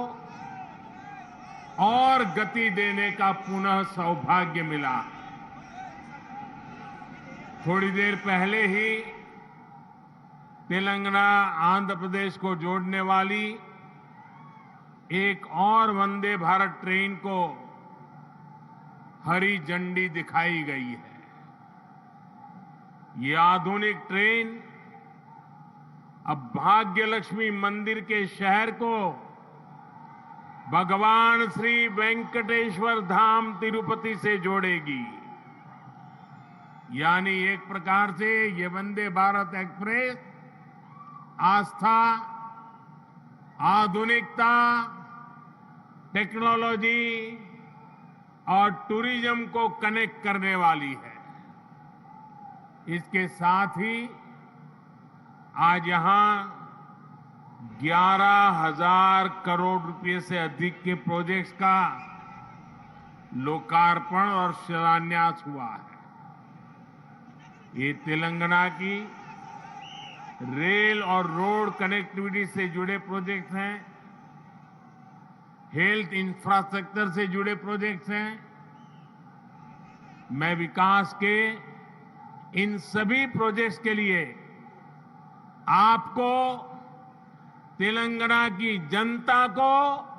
और गति देने का पुनः सौभाग्य मिला. थोड़ी देर पहले ही तेलंगाना आंध्र प्रदेश को जोड़ने वाली एक और वंदे भारत ट्रेन को हरी झंडी दिखाई गई है. ये आधुनिक ट्रेन अब भाग्यलक्ष्मी मंदिर के शहर को भगवान श्री वेंकटेश्वर धाम तिरुपति से जोड़ेगी. यानी एक प्रकार से ये वंदे भारत एक्सप्रेस आस्था, आधुनिकता, टेक्नोलॉजी और टूरिज्म को कनेक्ट करने वाली है. इसके साथ ही आज यहां 11,000 करोड़ रुपए से अधिक के प्रोजेक्ट्स का लोकार्पण और शिलान्यास हुआ है। ये तेलंगाना की रेल और रोड कनेक्टिविटी से जुड़े प्रोजेक्ट्स हैं, हेल्थ इंफ्रास्ट्रक्चर से जुड़े प्रोजेक्ट्स हैं। मैं विकास के इन सभी प्रोजेक्ट्स के लिए आपको, तेलंगाना की जनता को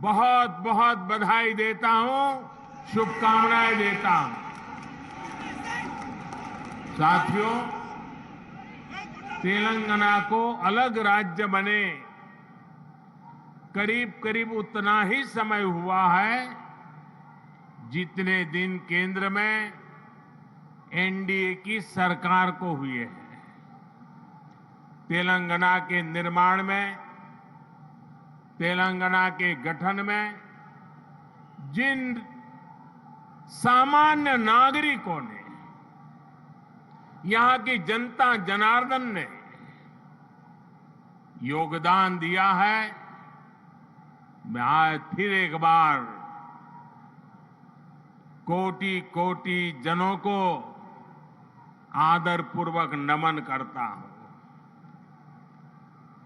बहुत बहुत बधाई देता हूं, शुभकामनाएं देता हूं। साथियों, तेलंगाना को अलग राज्य बने करीब करीब उतना ही समय हुआ है जितने दिन केंद्र में एनडीए की सरकार को हुए हैं। तेलंगाना के निर्माण में, तेलंगाना के गठन में जिन सामान्य नागरिकों ने, यहां की जनता जनार्दन ने योगदान दिया है, मैं आज फिर एक बार कोटि कोटि जनों को आदरपूर्वक नमन करता हूं।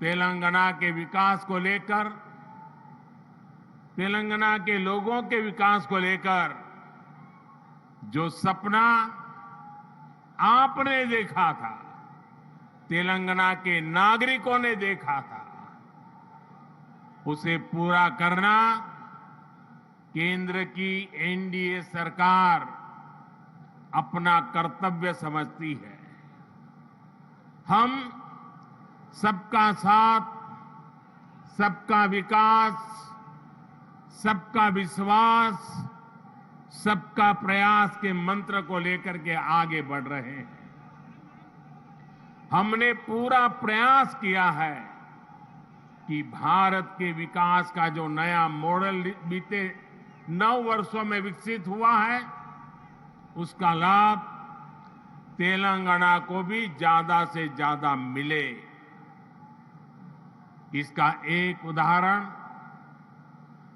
तेलंगाना के विकास को लेकर, तेलंगाना के लोगों के विकास को लेकर जो सपना आपने देखा था, तेलंगाना के नागरिकों ने देखा था, उसे पूरा करना केंद्र की एनडीए सरकार अपना कर्तव्य समझती है। हम सबका साथ, सबका विकास, सबका विश्वास, सबका प्रयास के मंत्र को लेकर के आगे बढ़ रहे हैं। हमने पूरा प्रयास किया है कि भारत के विकास का जो नया मॉडल बीते 9 वर्षों में विकसित हुआ है, उसका लाभ तेलंगाना को भी ज्यादा से ज्यादा मिले। इसका एक उदाहरण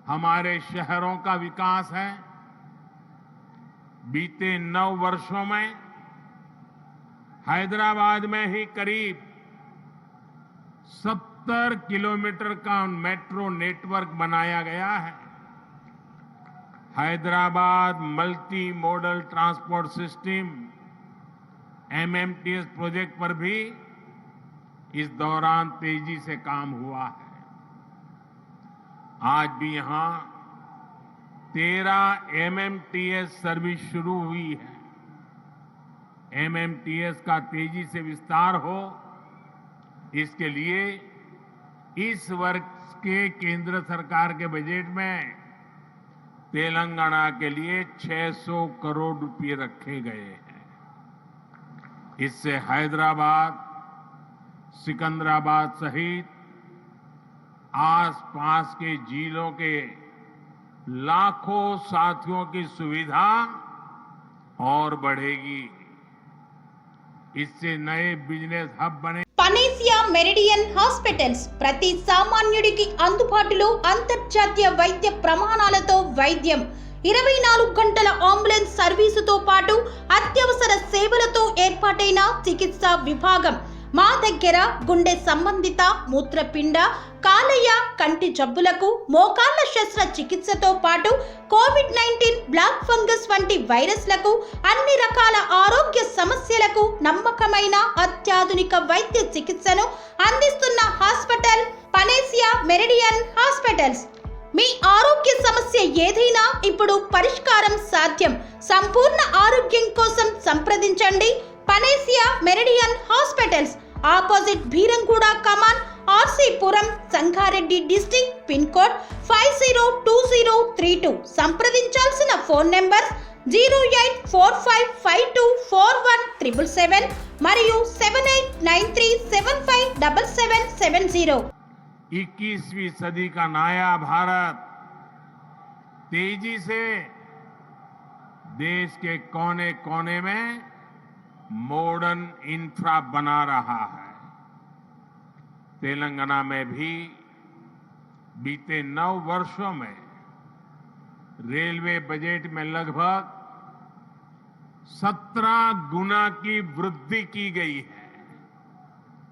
हमारे शहरों का विकास है। बीते 9 वर्षों में हैदराबाद में ही करीब 70 किलोमीटर का मेट्रो नेटवर्क बनाया गया है। Hyderabad multi modal transport system MMTS project पर भी इस दौरान तेजी से काम हुआ है। आज भी यहां 13 एमएमटीएस सर्विस शुरू हुई है। एमएमटीएस का तेजी से विस्तार हो, इसके लिए इस वर्ष के केंद्र सरकार के बजट में तेलंगाना के लिए 600 करोड़ रुपए रखे गए हैं। इससे हैदराबाद, सिकंदराबाद सहित आसपास के जिलों के लाखों साथियों की सुविधा और बढ़ेगी। इससे नए बिजनेस हब बने। పనేసియా మెరిడియన్ హాస్పిటల్స్ ప్రతి సామాన్యుడికి అందుబాటులో అంతర్జాతీయ వైద్య ప్రమాణాలతో వైద్యం, 24 గంటల అంబులెన్స్ సర్వీసుతో పాటు అత్యవసర సేవలతో ఏర్పాటైన చికిత్సా విభాగం. మా దగ్గర గుండె సంబంధిత, మూత్రపిండ, కాలేయ, కంటి జబ్బులకు, మోకాళ్ల శస్త్రచికిత్సతో పాటు కోవిడ్-19, బ్లాక్ ఫంగస్ వంటి వైరస్లకు, అన్ని రకాల ఆరోగ్య సమస్యలకు నమ్మకమైన అత్యాధునిక వైద్య చికిత్సను అందిస్తున్న హాస్పిటల్ పనేసియా మెరిడియన్ హాస్పిటల్స్. మీ ఆరోగ్య సమస్య ఏదైనా ఇప్పుడు పరిష్కారం సాధ్యం. సంపూర్ణ ఆరోగ్యం కోసం సంప్రదించండి Panacea Meridian hospitals, opposite Beeramguda Kaman, RC Puram, Sangareddy district, pin code 502032. సంప్రదించాల్సిన ఫోన్ నెంబర్ 0845524177 మరియు 7893757770. 21वीं सदी का नया भारत तेजी से देश के कोने कोने में मॉडर्न इंफ्रा बना रहा है। तेलंगाना में भी बीते 9 वर्षों में रेलवे बजट में लगभग 17 गुना की वृद्धि की गई है।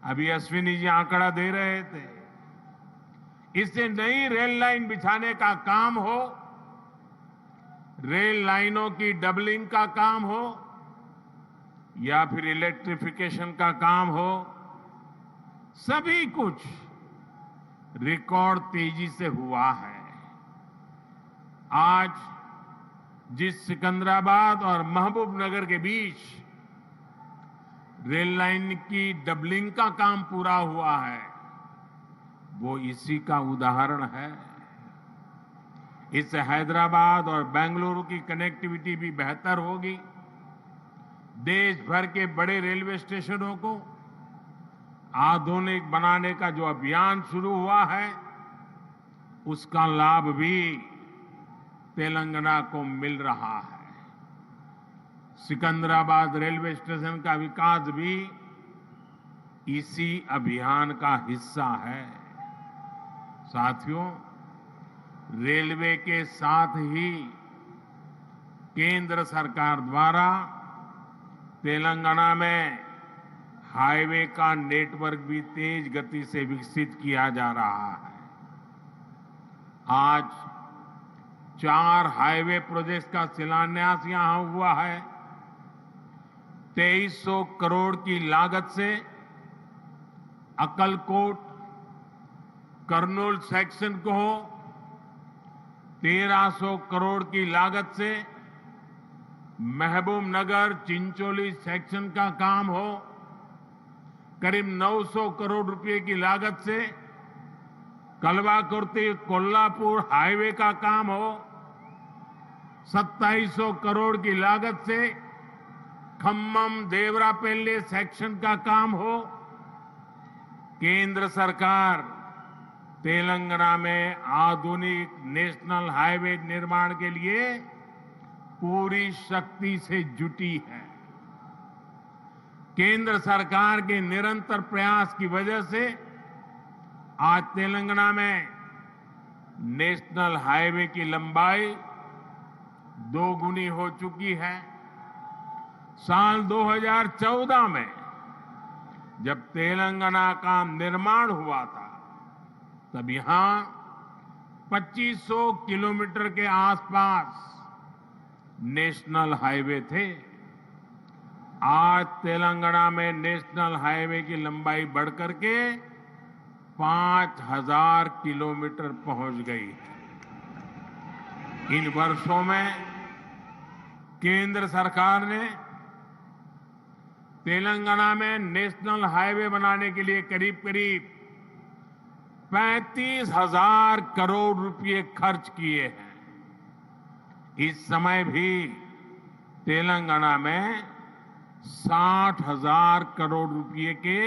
अभी अश्विनी जी आंकड़ा दे रहे थे। इससे नई रेल लाइन बिछाने का काम हो, रेल लाइनों की डबलिंग का काम हो या फिर इलेक्ट्रिफिकेशन का काम हो, सभी कुछ रिकॉर्ड तेजी से हुआ है। आज जिस सिकंदराबाद और महबूबनगर के बीच रेल लाइन की डबलिंग का काम पूरा हुआ है, वो इसी का उदाहरण है। इससे हैदराबाद और बेंगलुरु की कनेक्टिविटी भी बेहतर होगी। देश भर के बड़े रेलवे स्टेशनों को आधुनिक बनाने का जो अभियान शुरू हुआ है, उसका लाभ भी तेलंगाना को मिल रहा है। सिकंदराबाद रेलवे स्टेशन का विकास भी इसी अभियान का हिस्सा है। साथियों, रेलवे के साथ ही केंद्र सरकार द्वारा तेलंगाना में हाईवे का नेटवर्क भी तेज गति से विकसित किया जा रहा है। आज 4 हाईवे प्रोजेक्ट्स का शिलान्यास यहां हुआ है। 2300 करोड़ की लागत से अक्कलकोट कर्नूल सेक्शन को हो, 1300 करोड़ की लागत से महबूबनगर चिंचोली सेक्शन का काम हो, करीब 900 करोड़ रुपए की लागत से कलवाकुर्ती कोल्हापुर हाईवे का काम हो, 2700 करोड़ की लागत से खम्मम देवरापल्ली सेक्शन का काम हो। केंद्र सरकार तेलंगाना में आधुनिक नेशनल हाईवे निर्माण के लिए पूरी शक्ति से जुटी है। केंद्र सरकार के निरंतर प्रयास की वजह से आज तेलंगाना में नेशनल हाईवे की लंबाई 2 गुनी हो चुकी है। साल 2014 में जब तेलंगाना का निर्माण हुआ था, तब यहां 2500 किलोमीटर के आसपास नेशनल हाईवे थे। आज तेलंगाना में नेशनल हाईवे की लंबाई बढ़कर के 5000 किलोमीटर पहुंच गई है। इन वर्षों में केंद्र सरकार ने तेलंगाना में नेशनल हाईवे बनाने के लिए करीब करीब 35,000 करोड़ रुपए खर्च किए हैं। इस समय भी तेलंगाना में 60,000 करोड़ रुपए के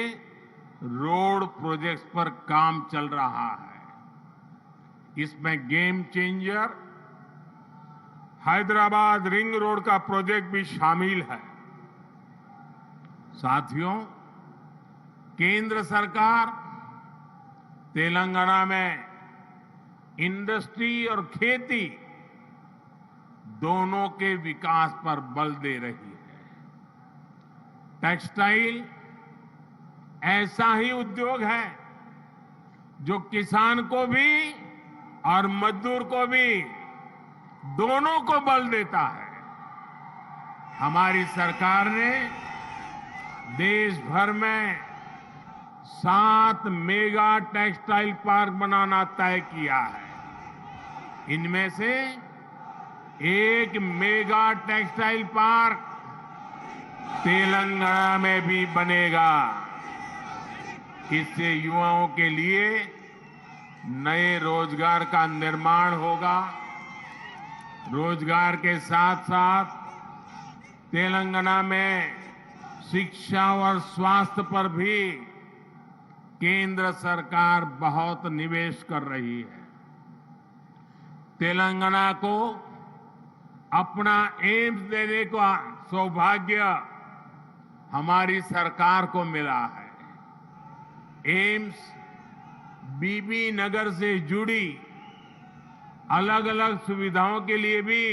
रोड प्रोजेक्ट्स पर काम चल रहा है। इसमें game changer Hyderabad ring road का प्रोजेक्ट भी शामिल है। साथियों, केंद्र सरकार तेलंगाना में इंडस्ट्री और खेती दोनों के विकास पर बल दे रही है। टेक्सटाइल ऐसा ही उद्योग है जो किसान को भी और मजदूर को भी, दोनों को बल देता है। हमारी सरकार ने देश भर में 7 मेगा टेक्सटाइल पार्क बनाना तय किया है। इनमें से एक मेगा टेक्सटाइल पार्क तेलंगाना में भी बनेगा। इससे युवाओं के लिए नए रोजगार का निर्माण होगा। रोजगार के साथ साथ तेलंगाना में शिक्षा और स्वास्थ्य पर भी केंद्र सरकार बहुत निवेश कर रही है। तेलंगाना को अपना एम्स देने का सौभाग्य हमारी सरकार को मिला है। एम्स बीबी नगर से जुड़ी अलग अलग सुविधाओं के लिए भी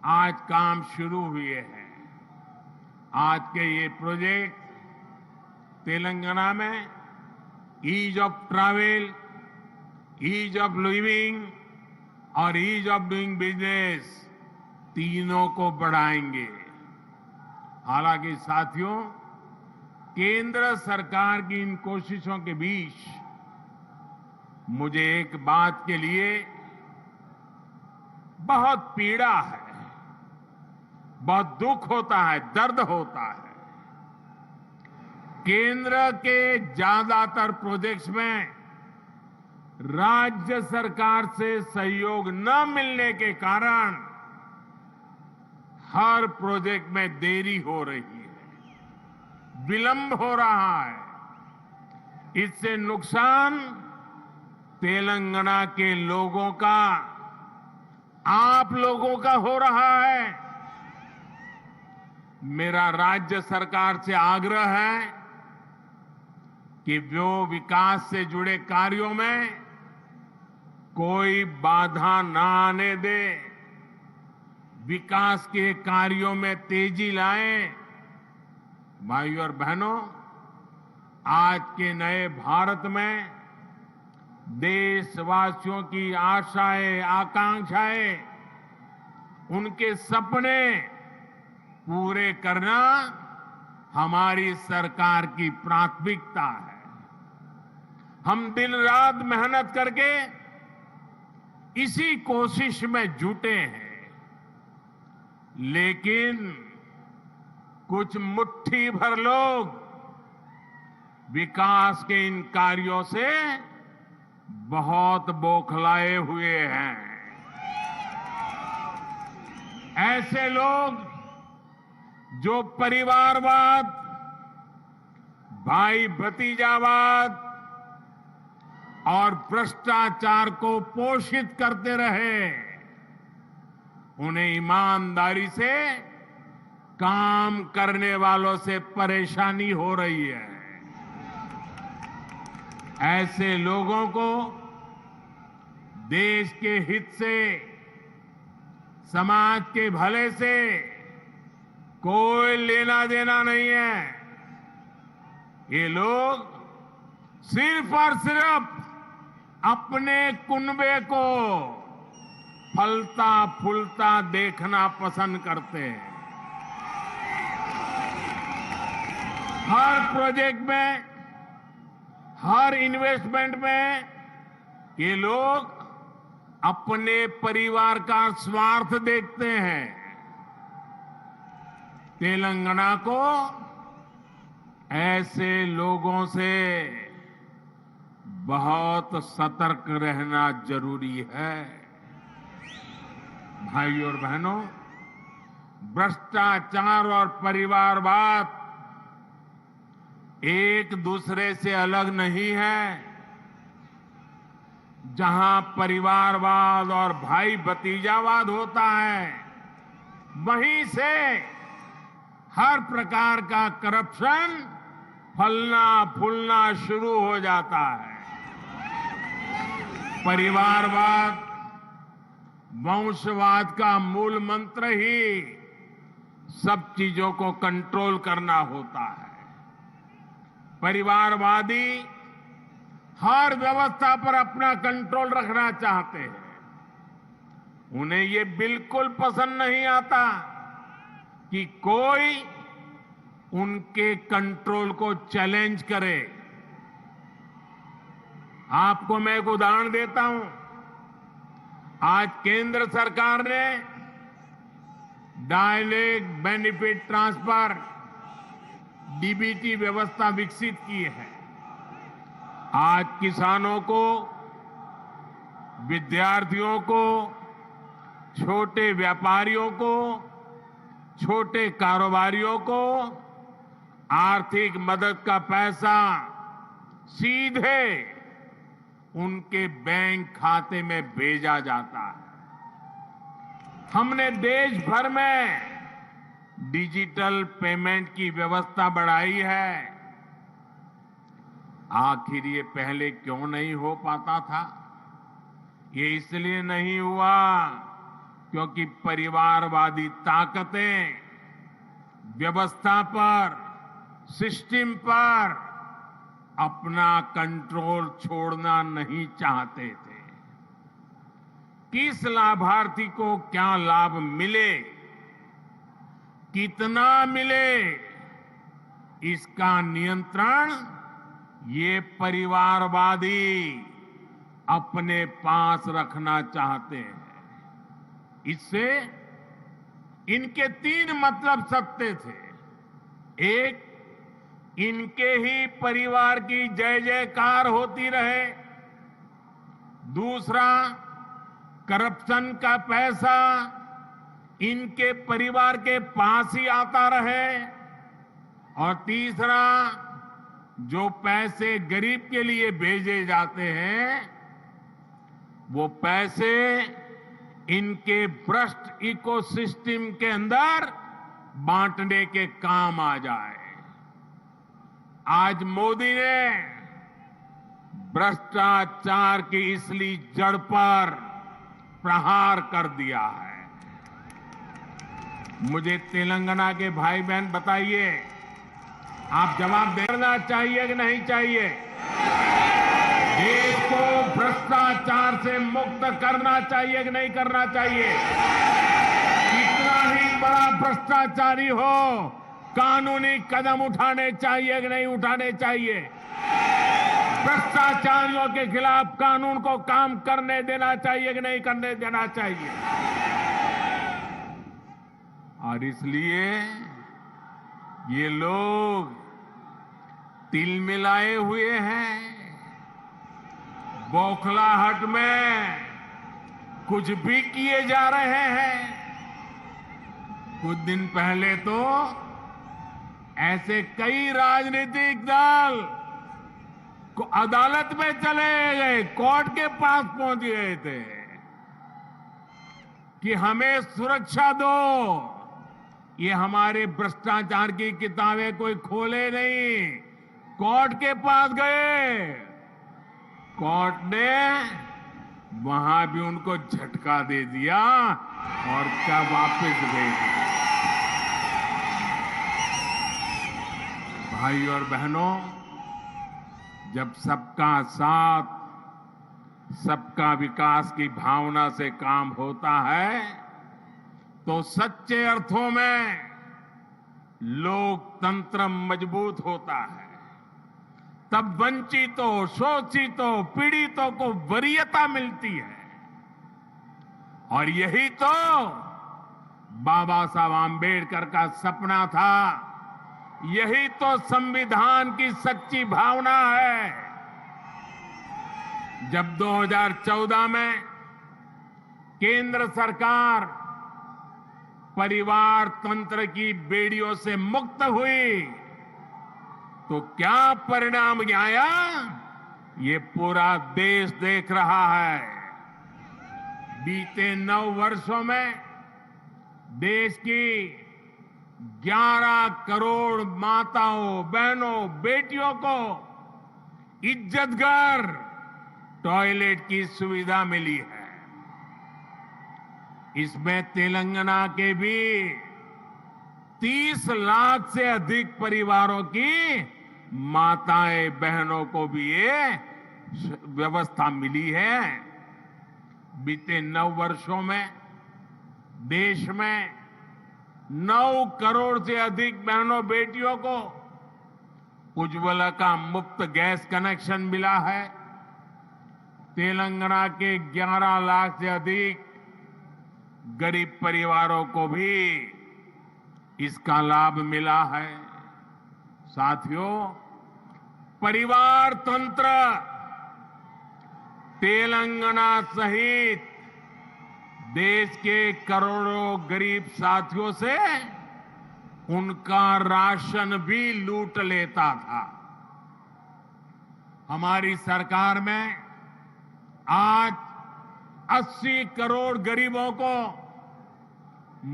आज काम शुरू हुए हैं। आज के ये प्रोजेक्ट तेलंगाना में ease of travel, ease of living और ईज ऑफ डूइंग बिजनेस तीनों को बढ़ाएंगे। हालांकि साथियों, केंद्र सरकार की इन कोशिशों के बीच मुझे एक बात के लिए बहुत पीड़ा है, बहुत दुख होता है, दर्द होता है। केंद्र के ज्यादातर प्रोजेक्ट्स में राज्य सरकार से सहयोग न मिलने के कारण हर प्रोजेक्ट में देरी हो रही है, विलंब हो रहा है। इससे नुकसान तेलंगाना के लोगों का, आप लोगों का हो रहा है। मेरा राज्य सरकार से आग्रह है कि वो विकास से जुड़े कार्यों में कोई बाधा न आने दे, विकास के कार्यों में तेजी लाएं। भाइयों और बहनों, आज के नए भारत में देशवासियों की आशाएं, आकांक्षाएं, उनके सपने पूरे करना हमारी सरकार की प्राथमिकता है। हम दिन रात मेहनत करके इसी कोशिश में जुटे हैं, लेकिन कुछ मुट्ठी भर लोग विकास के इन कार्यों से बहुत बौखलाए हुए हैं। ऐसे लोग जो परिवारवाद, भाई भतीजावाद और भ्रष्टाचार को पोषित करते रहे, उन्हें ईमानदारी से काम करने वालों से परेशानी हो रही है। ऐसे लोगों को देश के हित से, समाज के भले से कोई लेना देना नहीं है। ये लोग सिर्फ और सिर्फ अपने कुनबे को फलता फूलता देखना पसंद करते हैं। हर प्रोजेक्ट में, हर इन्वेस्टमेंट में ये लोग अपने परिवार का स्वार्थ देखते हैं। तेलंगाना को ऐसे लोगों से बहुत सतर्क रहना जरूरी है। भाइयों और बहनों, भ्रष्टाचार और परिवारवाद एक दूसरे से अलग नहीं है। जहां परिवारवाद और भाई भतीजावाद होता है, वहीं से हर प्रकार का करप्शन फलना फूलना शुरू हो जाता है। परिवारवाद, वंशवाद का मूल मंत्र ही सब चीजों को कंट्रोल करना होता है। परिवारवादी हर व्यवस्था पर अपना कंट्रोल रखना चाहते हैं। उन्हें ये बिल्कुल पसंद नहीं आता कि कोई उनके कंट्रोल को चैलेंज करे। आपको मैं एक उदाहरण देता हूं। आज केंद्र सरकार ने डायरेक्ट बेनिफिट ट्रांसफर, डीबीटी व्यवस्था विकसित की है। आज किसानों को, विद्यार्थियों को, छोटे व्यापारियों को, छोटे कारोबारियों को आर्थिक मदद का पैसा सीधे उनके बैंक खाते में भेजा जाता है। हमने देश भर में डिजिटल पेमेंट की व्यवस्था बढ़ाई है। आखिर ये पहले क्यों नहीं हो पाता था? ये इसलिए नहीं हुआ क्योंकि परिवारवादी ताकतें व्यवस्था पर, सिस्टम पर अपना कंट्रोल छोड़ना नहीं चाहते थे। किस लाभार्थी को क्या लाभ मिले, कितना मिले, इसका नियंत्रण ये परिवारवादी अपने पास रखना चाहते हैं। इससे इनके 3 मतलब सकते थे। एक, इनके ही परिवार की जय जयकार होती रहे। दूसरा, करप्शन का पैसा इनके परिवार के पास ही आता रहे। और तीसरा, जो पैसे गरीब के लिए भेजे जाते हैं वो पैसे इनके भ्रष्ट इकोसिस्टम के अंदर बांटने के काम आ जाए। आज मोदी ने भ्रष्टाचार की इसलिए जड़ पर प्रहार कर दिया है। मुझे तेलंगाना के भाई बहन बताइए, आप जवाब देना चाहिए कि नहीं चाहिए? देश को भ्रष्टाचार से मुक्त करना चाहिए कि नहीं करना चाहिए? कितना ही बड़ा भ्रष्टाचारी हो, कानूनी कदम उठाने चाहिए कि नहीं उठाने चाहिए? भ्रष्टाचारियों के खिलाफ कानून को काम करने देना चाहिए कि नहीं करने देना चाहिए? और इसलिए ये लोग तिल मिलाए हुए हैं। बौखलाहट में कुछ भी किए जा रहे हैं। कुछ दिन पहले तो ऐसे कई राजनीतिक दल को अदालत में चले गए, कोर्ट के पास पहुंच गए थे कि हमें सुरक्षा दो। ये हमारे भ्रष्टाचार की किताबें कोई खोले नहीं, कोर्ट के पास गए। कोर्ट ने वहां भी उनको झटका दे दिया और क्या वापस भेज दिया। भाई और बहनों, जब सबका साथ, सबका विकास की भावना से काम होता है तो सच्चे अर्थों में लोकतंत्र मजबूत होता है। तब वंचितों, शोषितों, पीड़ितों को वरीयता मिलती है। और यही तो बाबा साहब आम्बेडकर का सपना था, यही तो संविधान की सच्ची भावना है। जब 2014 में केंद्र सरकार परिवार तंत्र की बेड़ियों से मुक्त हुई तो क्या परिणाम आया, ये पूरा देश देख रहा है। बीते 9 वर्षों में देश की 11 करोड़ माताओं, बहनों, बेटियों को इज्जतघर टॉयलेट की सुविधा मिली है। इसमें तेलंगाना के भी 30 लाख से अधिक परिवारों की माताएं, बहनों को भी ये व्यवस्था मिली है। बीते 9 वर्षों में देश में 9 करोड़ से अधिक बहनों, बेटियों को उज्ज्वला का मुफ्त गैस कनेक्शन मिला है। तेलंगाना के 11 लाख से अधिक गरीब परिवारों को भी इसका लाभ मिला है। साथियों, परिवार तंत्र तेलंगाना सहित देश के करोड़ों गरीब साथियों से उनका राशन भी लूट लेता था। हमारी सरकार में आज 80 करोड़ गरीबों को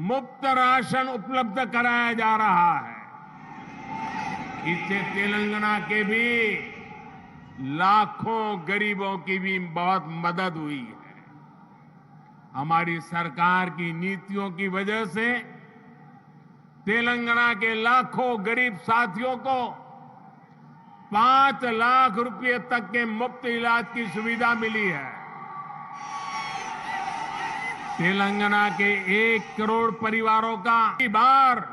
मुफ्त राशन उपलब्ध कराया जा रहा है। इससे तेलंगाना के भी लाखों गरीबों की भी बहुत मदद हुई है। हमारी सरकार की नीतियों की वजह से तेलंगाना के लाखों गरीब साथियों को 5 लाख रुपए तक के मुफ्त इलाज की सुविधा मिली है। तेलंगाना के 1 करोड़ परिवारों का पहली बार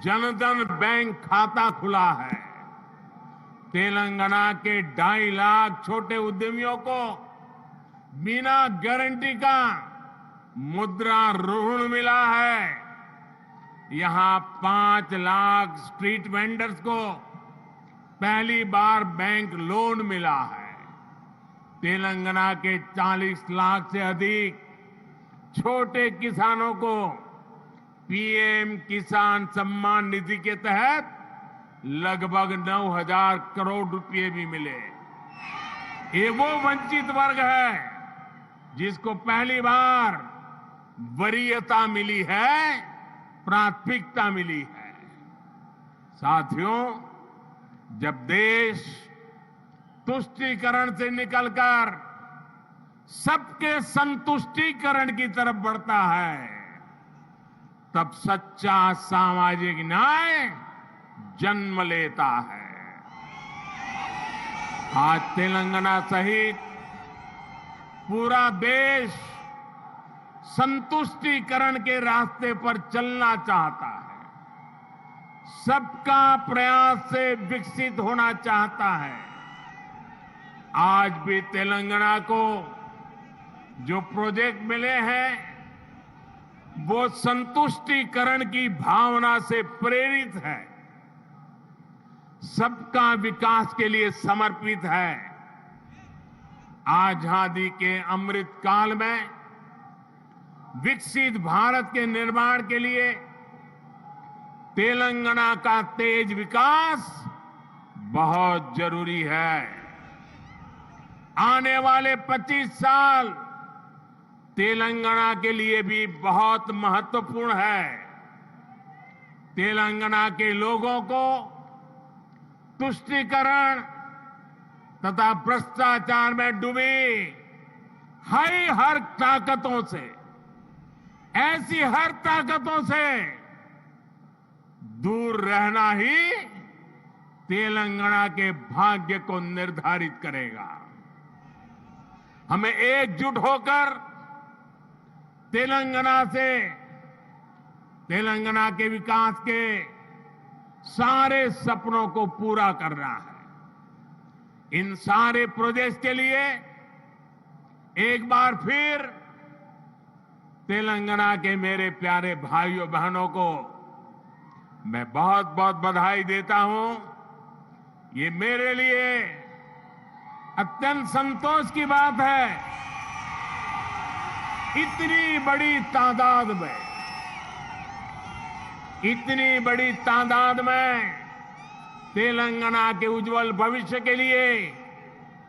जनधन बैंक खाता खुला है। तेलंगाना के 2.5 लाख छोटे उद्यमियों को बिना गारंटी का मुद्रा ऋण मिला है। यहां 5 लाख स्ट्रीट वेंडर्स को पहली बार बैंक लोन मिला है। तेलंगाना के 40 लाख से अधिक छोटे किसानों को पीएम किसान सम्मान निधि के तहत लगभग 9,000 करोड़ रुपए भी मिले। ये वो वंचित वर्ग है जिसको पहली बार वरीयता मिली है, प्राथमिकता मिली है। साथियों, जब देश तुष्टीकरण से निकलकर सबके संतुष्टीकरण की तरफ बढ़ता है, तब सच्चा सामाजिक न्याय जन्म लेता है। आज तेलंगाना सहित पूरा देश संतुष्टीकरण के रास्ते पर चलना चाहता है। सबका प्रयास से विकसित होना चाहता है। आज भी तेलंगाना को जो प्रोजेक्ट मिले हैं वो संतुष्टीकरण की भावना से प्रेरित है, सबका विकास के लिए समर्पित है। आजादी के अमृत काल में विकसित भारत के निर्माण के लिए तेलंगाना का तेज विकास बहुत जरूरी है। आने वाले 25 साल तेलंगाना के लिए भी बहुत महत्वपूर्ण है। तेलंगाना के लोगों को तुष्टीकरण तथा भ्रष्टाचार में डूबी हर ताकतों से, ऐसी हर ताकतों से दूर रहना ही तेलंगाना के भाग्य को निर्धारित करेगा। हमें एकजुट होकर तेलंगाना के विकास के सारे सपनों को पूरा करना है। इन सारे प्रोजेक्ट के लिए एक बार फिर तेलंगाना के मेरे प्यारे भाइयों बहनों को मैं बहुत बहुत बधाई देता हूं। ये मेरे लिए अत्यंत संतोष की बात है, इतनी बड़ी तादाद में तेलंगाना के उज्जवल भविष्य के लिए,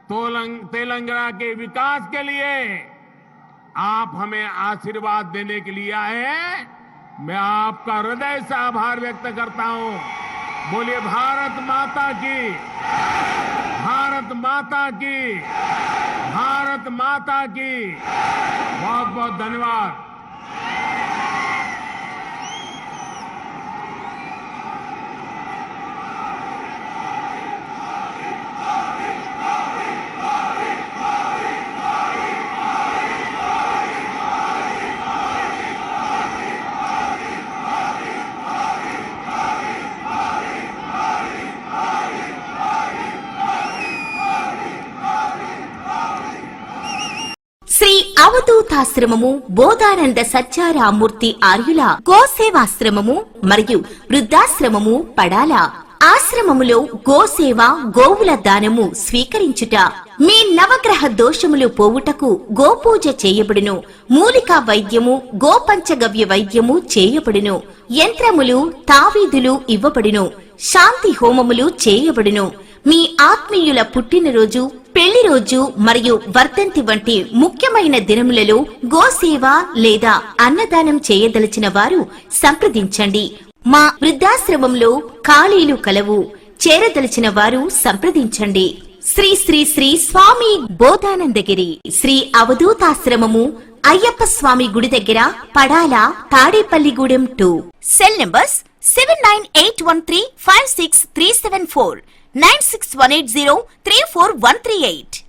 तेलंगाना के विकास के लिए आप हमें आशीर्वाद देने के लिए आए हैं। मैं आपका हृदय से आभार व्यक्त करता हूं। बोलिए भारत माता की, भारत माता की, भारत माता की। बहुत बहुत धन्यवाद। శ్రీ అవధూతాశ్రమము బోధానంద సత్యారామూర్తి ఆర్యుల గోసేవాశ్రమము మరియు వృద్ధాశ్రమము పడాల ఆశ్రమములో గోసేవ, గోవుల దానము స్వీకరించుట, మీ నవగ్రహ దోషములు పోవుటకు గోపూజ చేయబడును, మూలికా వైద్యము, గోపంచగవ్య వైద్యము చేయబడును, యంత్రములు, తావీదులు ఇవ్వబడును, శాంతి హోమములు చేయబడును. మీ ఆత్మీయుల పుట్టినరోజు, పెళ్లి రోజు మరియు వర్ధంతి వంటి ముఖ్యమైన దినములలో గోసేవ లేదా అన్నదానం చేయదలిచిన వారు సంప్రదించండి. మా వృద్ధాశ్రమంలో ఖాళీలు కలవు. చేరదలిచిన వారు సంప్రదించండి. శ్రీ శ్రీ శ్రీ స్వామి బోధానందగిరి శ్రీ అవధూతాశ్రమము అయ్యప్ప స్వామి గుడి దగ్గర పడాల తాడేపల్లిగూడెం 2. Cell numbers 7981356374 96180341138.